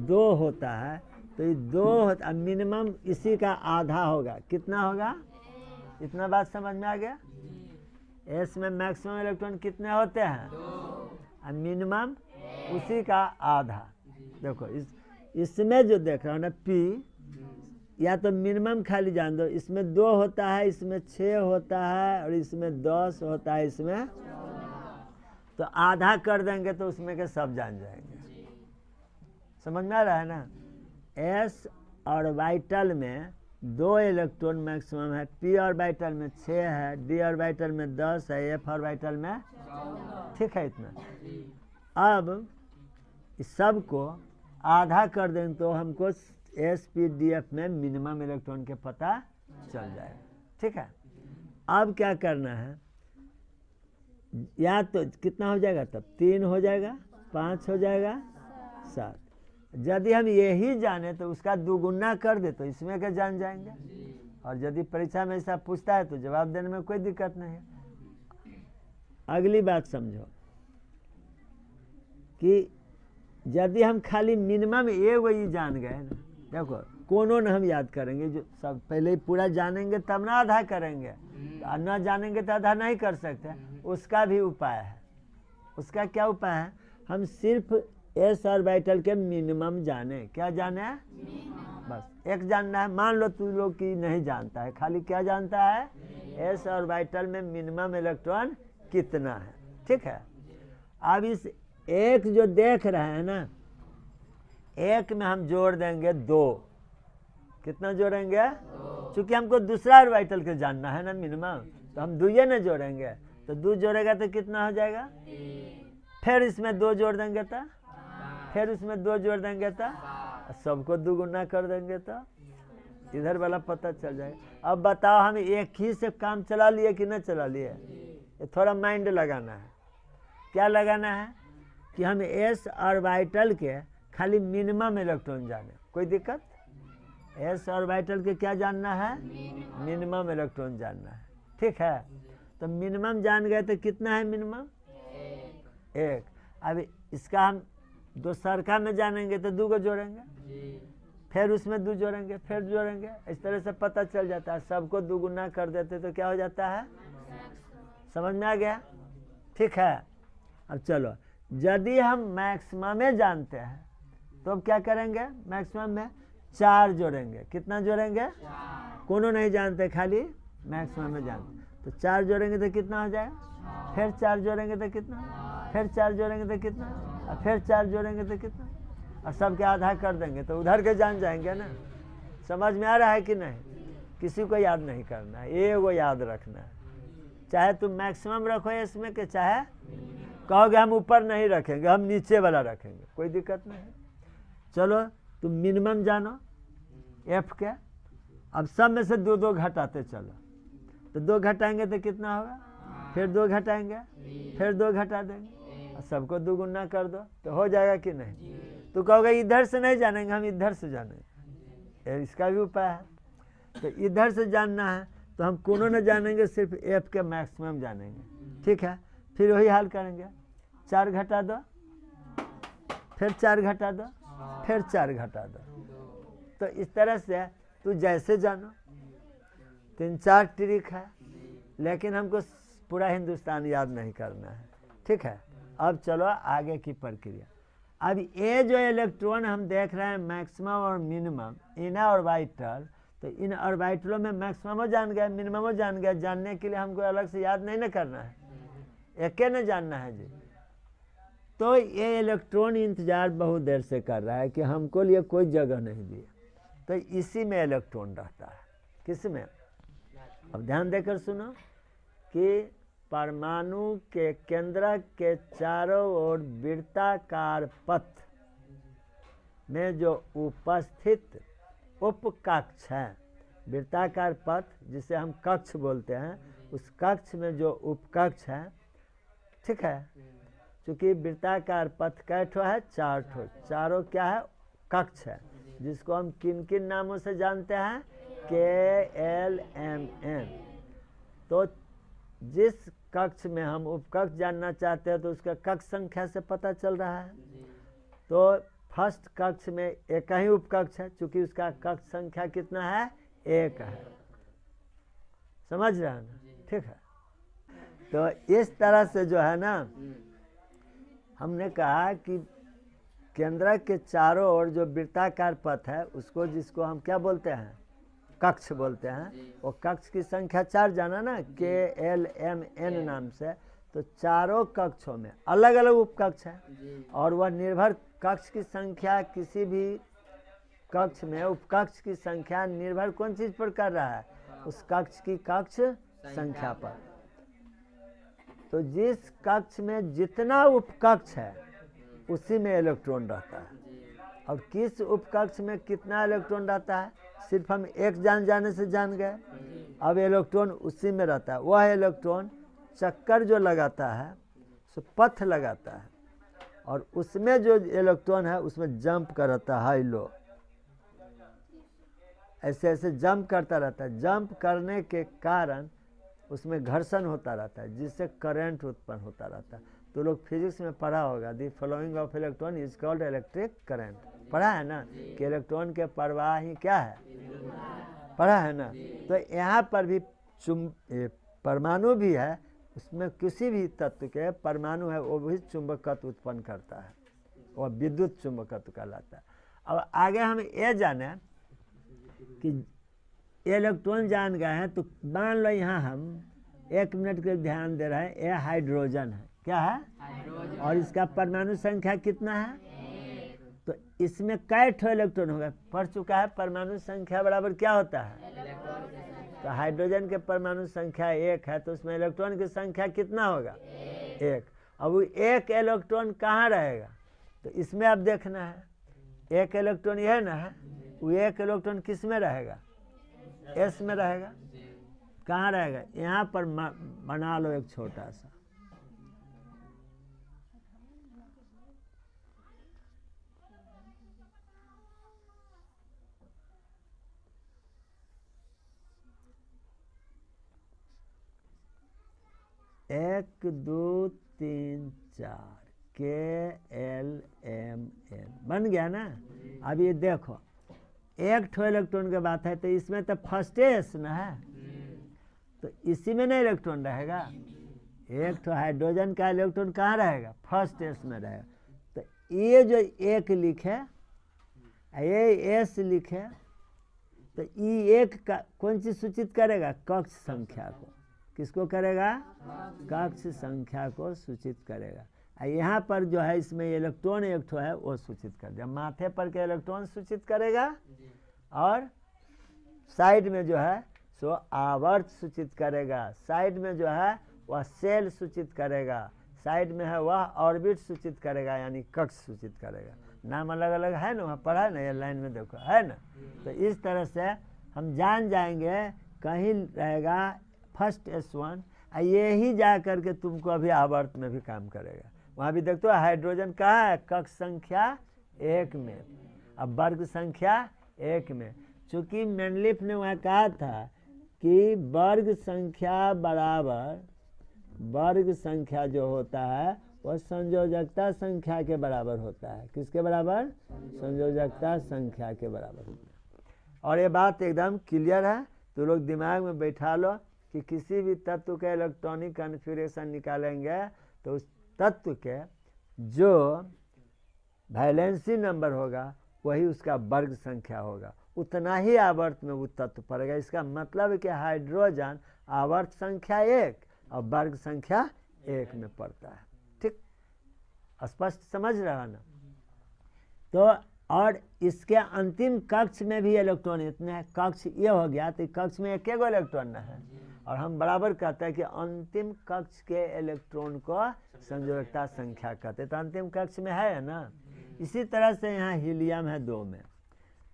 2 होता है तो ये 2 होता, मिनिमम इसी का आधा होगा। कितना होगा? इतना बात समझ में आ गया? एस में मैक्सिमम इलेक्ट्रॉन कितने होते हैं? और मिनिमम उसी का आधा। देखो इसमें जो देख रहा हो ना पी, या तो मिनिमम खाली जान दो, इसमें 2 होता है, इसमें 6 होता है, और इसमें 10 होता है, इसमें तो आधा कर देंगे तो उसमें के सब जान जाएंगे। समझ में आ रहा है ना? एस ऑर्बिटल में 2 इलेक्ट्रॉन मैक्सिमम है, पी ऑर्बिटल में 6 है, डी ऑर्बिटल में 10 है, एफ ऑर्बिटल में, ठीक है इतना। अब इस सब को आधा कर दें तो हमको एस पी डी एफ में मिनिमम इलेक्ट्रॉन के पता चल जाएगा, ठीक है। अब क्या करना है, या तो कितना हो जाएगा, तब 3 हो जाएगा, 5 हो जाएगा, 7। यदि हम यही जाने तो उसका दुगुना कर दे तो इसमें क्या जान जाएंगे। और यदि परीक्षा में ऐसा पूछता है तो जवाब देने में कोई दिक्कत नहीं है। अगली बात समझो कि यदि हम खाली मिनिमम एगो ही जान गए ना, देखो कोनो न हम याद करेंगे, जो सब पहले ही पूरा जानेंगे तब ना आधा करेंगे, तो न जानेंगे तो आधा नहीं कर सकते। उसका भी उपाय है। उसका क्या उपाय है? हम सिर्फ एस ऑर्बिटल के मिनिमम जाने। क्या जाने है? बस एक जानना है। मान लो तू लोग की नहीं जानता है, खाली क्या जानता है? एस ऑर्बिटल में मिनिमम इलेक्ट्रॉन कितना है, ठीक है। अब इस एक जो देख रहे हैं ना, एक में हम जोड़ देंगे 2। कितना जोड़ेंगे? चूंकि हमको दूसरा ऑर्बिटल के जानना है ना मिनिमम, तो हम 2 न जोड़ेंगे, तो 2 जोड़ेगा तो कितना हो जाएगा? फिर इसमें 2 जोड़ देंगे तो, फिर इसमें 2 जोड़ देंगे तो, सबको दुगुना कर देंगे तो इधर वाला पता चल जाएगा। अब बताओ हम एक ही से काम चला लिए कि न चला लिए? ये थोड़ा माइंड लगाना है। क्या लगाना है? कि हम एस ऑर्बिटल के खाली मिनिमम इलेक्ट्रॉन जाने। कोई दिक्कत? एस ऑर्बिटल के क्या जानना है? मिनिमम इलेक्ट्रॉन जानना है, ठीक है। तो मिनिमम जान गए तो कितना है मिनिमम? 1। अब इसका हम दूसरका में जानेंगे तो 2 को जोड़ेंगे, फिर उसमें 2 जोड़ेंगे, फिर जोड़ेंगे, इस तरह से पता चल जाता है। सबको दुगुना कर देते तो क्या हो जाता है? समझ में आ गया? ठीक है। अब चलो, यदि हम मैक्सिमम में जानते हैं तो अब क्या करेंगे? मैक्सिमम में 4 जोड़ेंगे। कितना जोड़ेंगे? कोनो नहीं जानते, खाली मैक्सिमम में जानते, तो 4 जोड़ेंगे तो कितना हो जाएगा? फिर 4 जोड़ेंगे तो कितना? फिर 4 जोड़ेंगे तो कितना? और फिर 4 जोड़ेंगे तो कितना? और सबके आधा कर देंगे तो उधर के जान जाएंगे ना। समझ में आ रहा है कि नहीं? किसी को याद नहीं करना है, एगो याद रखना है। चाहे तुम मैक्सिमम रखो इसमें के, चाहे कहोगे हम ऊपर नहीं रखेंगे, हम नीचे वाला रखेंगे, कोई दिक्कत नहीं। चलो तुम मिनिमम जानो एफ के। अब सब में से 2 घटाते चलो, तो 2 घटाएंगे तो कितना होगा? फिर 2 घटाएंगे, फिर 2 घटा देंगे, और सबको दुगुना कर दो तो हो जाएगा कि नहीं? तो कहोगे इधर से नहीं जानेंगे, हम इधर से जानेंगे। इसका भी उपाय है। तो इधर से जानना है तो हम कोनो न जानेंगे, सिर्फ एफ के मैक्सिमम जानेंगे, ठीक है। फिर वही हाल करेंगे, 4 घटा दो, फिर 4 घटा दो, फिर 4 घटा दो। तो इस तरह से तू जैसे जानो, 3-4 ट्रिक है, लेकिन हमको पूरा हिंदुस्तान याद नहीं करना है, ठीक है। अब चलो आगे की प्रक्रिया। अब ये जो इलेक्ट्रॉन हम देख रहे हैं मैक्सिमम और मिनिमम इन ऑर्बिटल, तो इन ऑर्बिटलों में मैक्सिमम जान गया, मिनिमम जान गया। जानने के लिए हमको अलग से याद नहीं न करना है, एक न जानना है जी। तो ये इलेक्ट्रॉन इंतजार बहुत देर से कर रहा है कि हमको लिए कोई जगह नहीं दी, तो इसी में इलेक्ट्रॉन रहता है। किस में? अब ध्यान देकर सुनो कि परमाणु के केंद्र के चारों ओर वृत्ताकार पथ में जो उपस्थित उपकक्ष है, वृत्ताकार पथ जिसे हम कक्ष बोलते हैं, उस कक्ष में जो उपकक्ष है, ठीक है। चूंकि वृत्ताकार पथ कैठो है? 4 ठो। चारों क्या है? कक्ष है, जिसको हम किन किन नामों से जानते हैं? KLMN। तो जिस कक्ष में हम उपकक्ष जानना चाहते हैं तो उसका कक्ष संख्या से पता चल रहा है। तो फर्स्ट कक्ष में एक ही उपकक्ष है, चूंकि उसका कक्ष संख्या कितना है? 1 है। समझ रहे हैं ना? ठीक है। तो इस तरह से जो है ना, हमने कहा कि केंद्रक के चारों ओर जो वृत्ताकार पथ है उसको, जिसको हम क्या बोलते हैं, कक्ष बोलते हैं, वो कक्ष की संख्या 4 जाना ना, KLMN नाम से। तो चारों कक्षों में अलग अलग उपकक्ष है, और वह निर्भर कक्ष की संख्या, किसी भी कक्ष में उपकक्ष की संख्या निर्भर कौन चीज पर कर रहा है, उस कक्ष की कक्ष संख्या पर। तो जिस कक्ष में जितना उपकक्ष है उसी में इलेक्ट्रॉन रहता है, और किस उपकक्ष में कितना इलेक्ट्रॉन रहता है सिर्फ हम एक जाने से जान गए। अब इलेक्ट्रॉन उसी में रहता है, वह इलेक्ट्रॉन चक्कर जो लगाता है, सो पथ लगाता है, और उसमें जो इलेक्ट्रॉन है उसमें जंप करता है, हाई लो, ऐसे ऐसे जंप करता रहता है। जंप करने के कारण उसमें घर्षण होता रहता है, जिससे करंट उत्पन्न होता रहता है। तो लोग फिजिक्स में पढ़ा होगा, the following of electron is called electric current, पढ़ा है ना, कि इलेक्ट्रॉन के प्रवाह ही क्या है, पढ़ा है ना। तो यहाँ पर भी परमाणु भी है, उसमें किसी भी तत्व के परमाणु है वो भी चुंबकत्व उत्पन्न करता है, वह विद्युत चुंबकत्व कहलाता है। अब आगे हम ये जाने कि इलेक्ट्रॉन जान गए हैं, तो मान लो यहाँ हम 1 मिनट के ध्यान दे रहे हैं, ये हाइड्रोजन है, क्या है, हाइड्रोजन, और इसका परमाणु संख्या कितना है, तो इसमें कै ठो इलेक्ट्रॉन होगा, पढ़ चुका है, परमाणु संख्या बराबर क्या होता है, तो हाइड्रोजन के परमाणु संख्या 1 है, तो उसमें इलेक्ट्रॉन की संख्या कितना होगा, 1। अब वो 1 इलेक्ट्रॉन कहाँ रहेगा, तो इसमें अब देखना है, 1 इलेक्ट्रॉन यह ना है, वो 1 इलेक्ट्रॉन किस में रहेगा, S में रहेगा। कहाँ रहेगा, यहाँ पर बना लो एक छोटा सा, एक 2 3 4 KLMN बन गया ना। अब ये देखो, 1 ठो इलेक्ट्रॉन की बात है, तो इसमें तो फर्स्ट एस ना है, तो इसी में ना इलेक्ट्रॉन रहेगा। 1 ठो हाइड्रोजन का इलेक्ट्रॉन कहाँ रहेगा, फर्स्ट एस में रहेगा। तो ये जो 1 लिखे, ये एस लिखे, तो ये 1 का कौन सी सूचित करेगा, कक्ष संख्या को, किसको करेगा, कक्ष संख्या को सूचित करेगा। यहाँ पर जो है इसमें इलेक्ट्रॉन 1 ठो है वो सूचित कर दिया, माथे पर के इलेक्ट्रॉन सूचित करेगा, और साइड में जो है सो आवर्त सूचित करेगा, साइड में जो है वह सेल सूचित करेगा, साइड में है वह ऑर्बिट सूचित करेगा, यानी कक्ष सूचित करेगा। नाम अलग अलग है ना, वहाँ पढ़ा ना, ये लाइन में देखो है ना। तो इस तरह से हम जान जाएंगे, कहीं रहेगा फर्स्ट S1, ये ही जा करके तुमको अभी आवर्त में भी काम करेगा। वहाँ भी देखते हो हाइड्रोजन कहाँ है, कक्ष संख्या 1 में, अब वर्ग संख्या 1 में। चूँकि मेंडलीफ ने वहाँ कहा था कि वर्ग संख्या बराबर, वर्ग संख्या जो होता है वह संयोजकता संख्या के बराबर होता है। किसके बराबर, संयोजकता संख्या के बराबर होता है। और ये बात एकदम क्लियर है, तो लोग दिमाग में बैठा लो कि किसी भी तत्व का इलेक्ट्रॉनिक कॉन्फ़िगरेशन निकालेंगे तो उस तत्व के जो वैलेंसी नंबर होगा वही उसका वर्ग संख्या होगा, उतना ही आवर्त में वो तत्व पड़ेगा। इसका मतलब है कि हाइड्रोजन आवर्त संख्या 1 और वर्ग संख्या 1 में पड़ता है। ठीक, स्पष्ट समझ रहा ना। तो और इसके अंतिम कक्ष में भी इलेक्ट्रॉन इतने, कक्ष ये हो गया, तो कक्ष में 1 गो इलेक्ट्रॉन न है, और हम बराबर कहते हैं कि अंतिम कक्ष के इलेक्ट्रॉन को संयोजकता संख्या कहते हैं। तो अंतिम कक्ष में है ना। इसी तरह से यहाँ हीलियम है 2 में,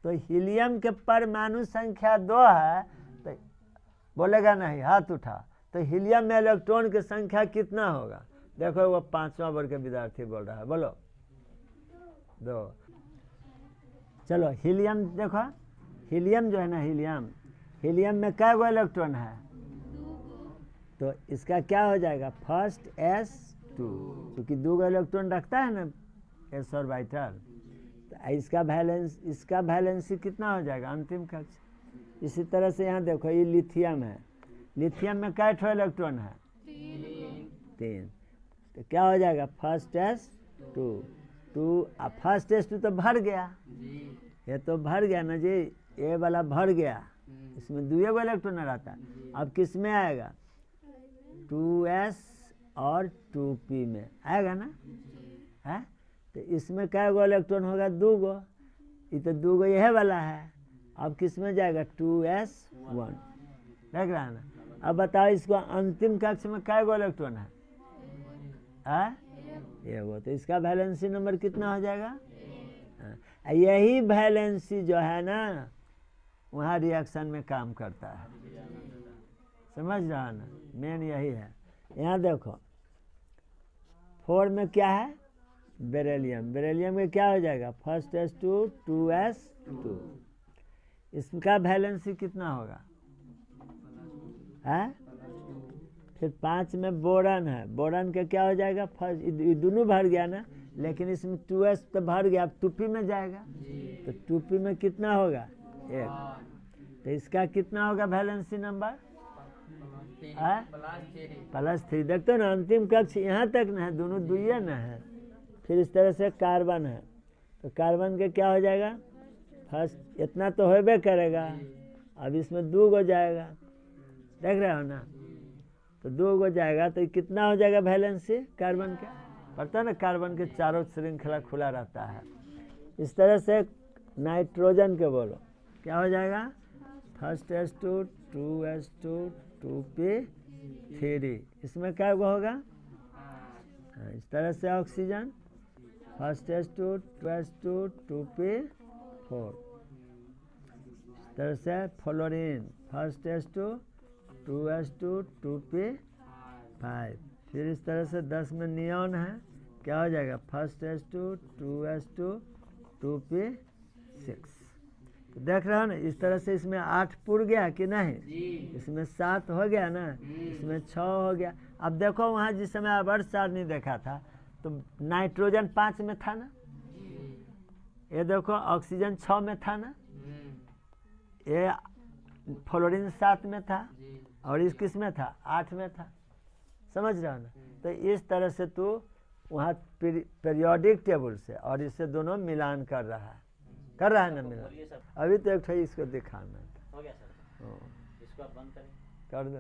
तो हीलियम के परमाणु संख्या 2 है, तो बोलेगा नहीं, हाथ उठा, तो हीलियम में इलेक्ट्रॉन की संख्या कितना होगा। देखो वो 5वां वर्ग के विद्यार्थी बोल रहा है, बोलो 2। चलो हीलियम देखो, हीलियम जो है ना, हीलियम में कै गो इलेक्ट्रॉन है, तो इसका क्या हो जाएगा, फर्स्ट S2, क्योंकि 2 गो इलेक्ट्रॉन रखता है ना s ऑर्बिटल, तो इसका वैलेंसी कितना हो जाएगा, अंतिम कक्ष। इसी तरह से यहाँ देखो, ये लिथियम है, लिथियम में कै ठो इलेक्ट्रॉन है, 3, तो क्या हो जाएगा फर्स्ट एस 2 2, अब फर्स्ट एस 2 तो भर गया, ये तो भर गया ना जी, ये वाला भर गया, इसमें 2 इलेक्ट्रॉन रहता है। अब किस में आएगा 2s और 2p में आएगा ना, है तो इसमें कै गो इलेक्ट्रॉन होगा 2 गो, ये तो 2 गो यह वाला है। अब किस में जाएगा 2s1, देख रहा है ना। अब बताओ इसको अंतिम कक्ष में कै गो इलेक्ट्रॉन है, ये वो, तो इसका वैलेंसी नंबर कितना हो जाएगा। यही वैलेंसी जो है ना वहाँ रिएक्शन में काम करता है, समझ रहा है ना, मेन यही है। यहाँ देखो 4 में क्या है बेरिलियम, बेरिलियम में क्या हो जाएगा फर्स्ट एस 2 2s2, इसका वैलेंसी कितना होगा है। फिर 5 में बोरन है, बोरन का क्या हो जाएगा फर्स्ट, ये दोनों भर गया ना, लेकिन इसमें 2s तो भर गया, अब 2p में जाएगा, तो 2p में कितना होगा 1, तो इसका कितना होगा वैलेंसी नंबर +3। देखते हो ना अंतिम कक्ष यहाँ तक ना है, दोनों दुइया ना है। फिर इस तरह से कार्बन है, तो कार्बन के क्या हो जाएगा फर्स्ट, इतना तो होबे करेगा, अब इसमें 2 गो जाएगा, देख रहे हो ना, तो 2 गो जाएगा, तो कितना हो जाएगा वैलेंसी कार्बन का, पता है ना कार्बन के चारों श्रृंखला खुला रहता है। इस तरह से नाइट्रोजन के बोलो क्या हो जाएगा फर्स्ट s2 2s2 2p3, इसमें क्या होगा इस तरह से oxygen first s2 2s2 2p4, इस तरह से fluorine first s2 2s2 2p5, फिर इस तरह से 10 में नियॉन है, क्या हो जाएगा फर्स्ट s2 2s2 2p6। तो देख रहे हो ना, इस तरह से इसमें 8 पुर गया कि नहीं, इसमें 7 हो गया ना, इसमें 6 हो गया। अब देखो वहाँ जिस समय अबर चार नहीं देखा था तो नाइट्रोजन 5 में था ना, ये देखो ऑक्सीजन 6 में था ना, ये फ्लोरीन 7 में था, और इस किस में था 8 में था, समझ रहे हो ना। तो इस तरह से तू वहाँ पीरियोडिक टेबल से और इससे दोनों मिलान कर रहा है ना मिलान। अभी तो एक इसको दिखाना हो गया सर, इसको आप बंद करें कर दो।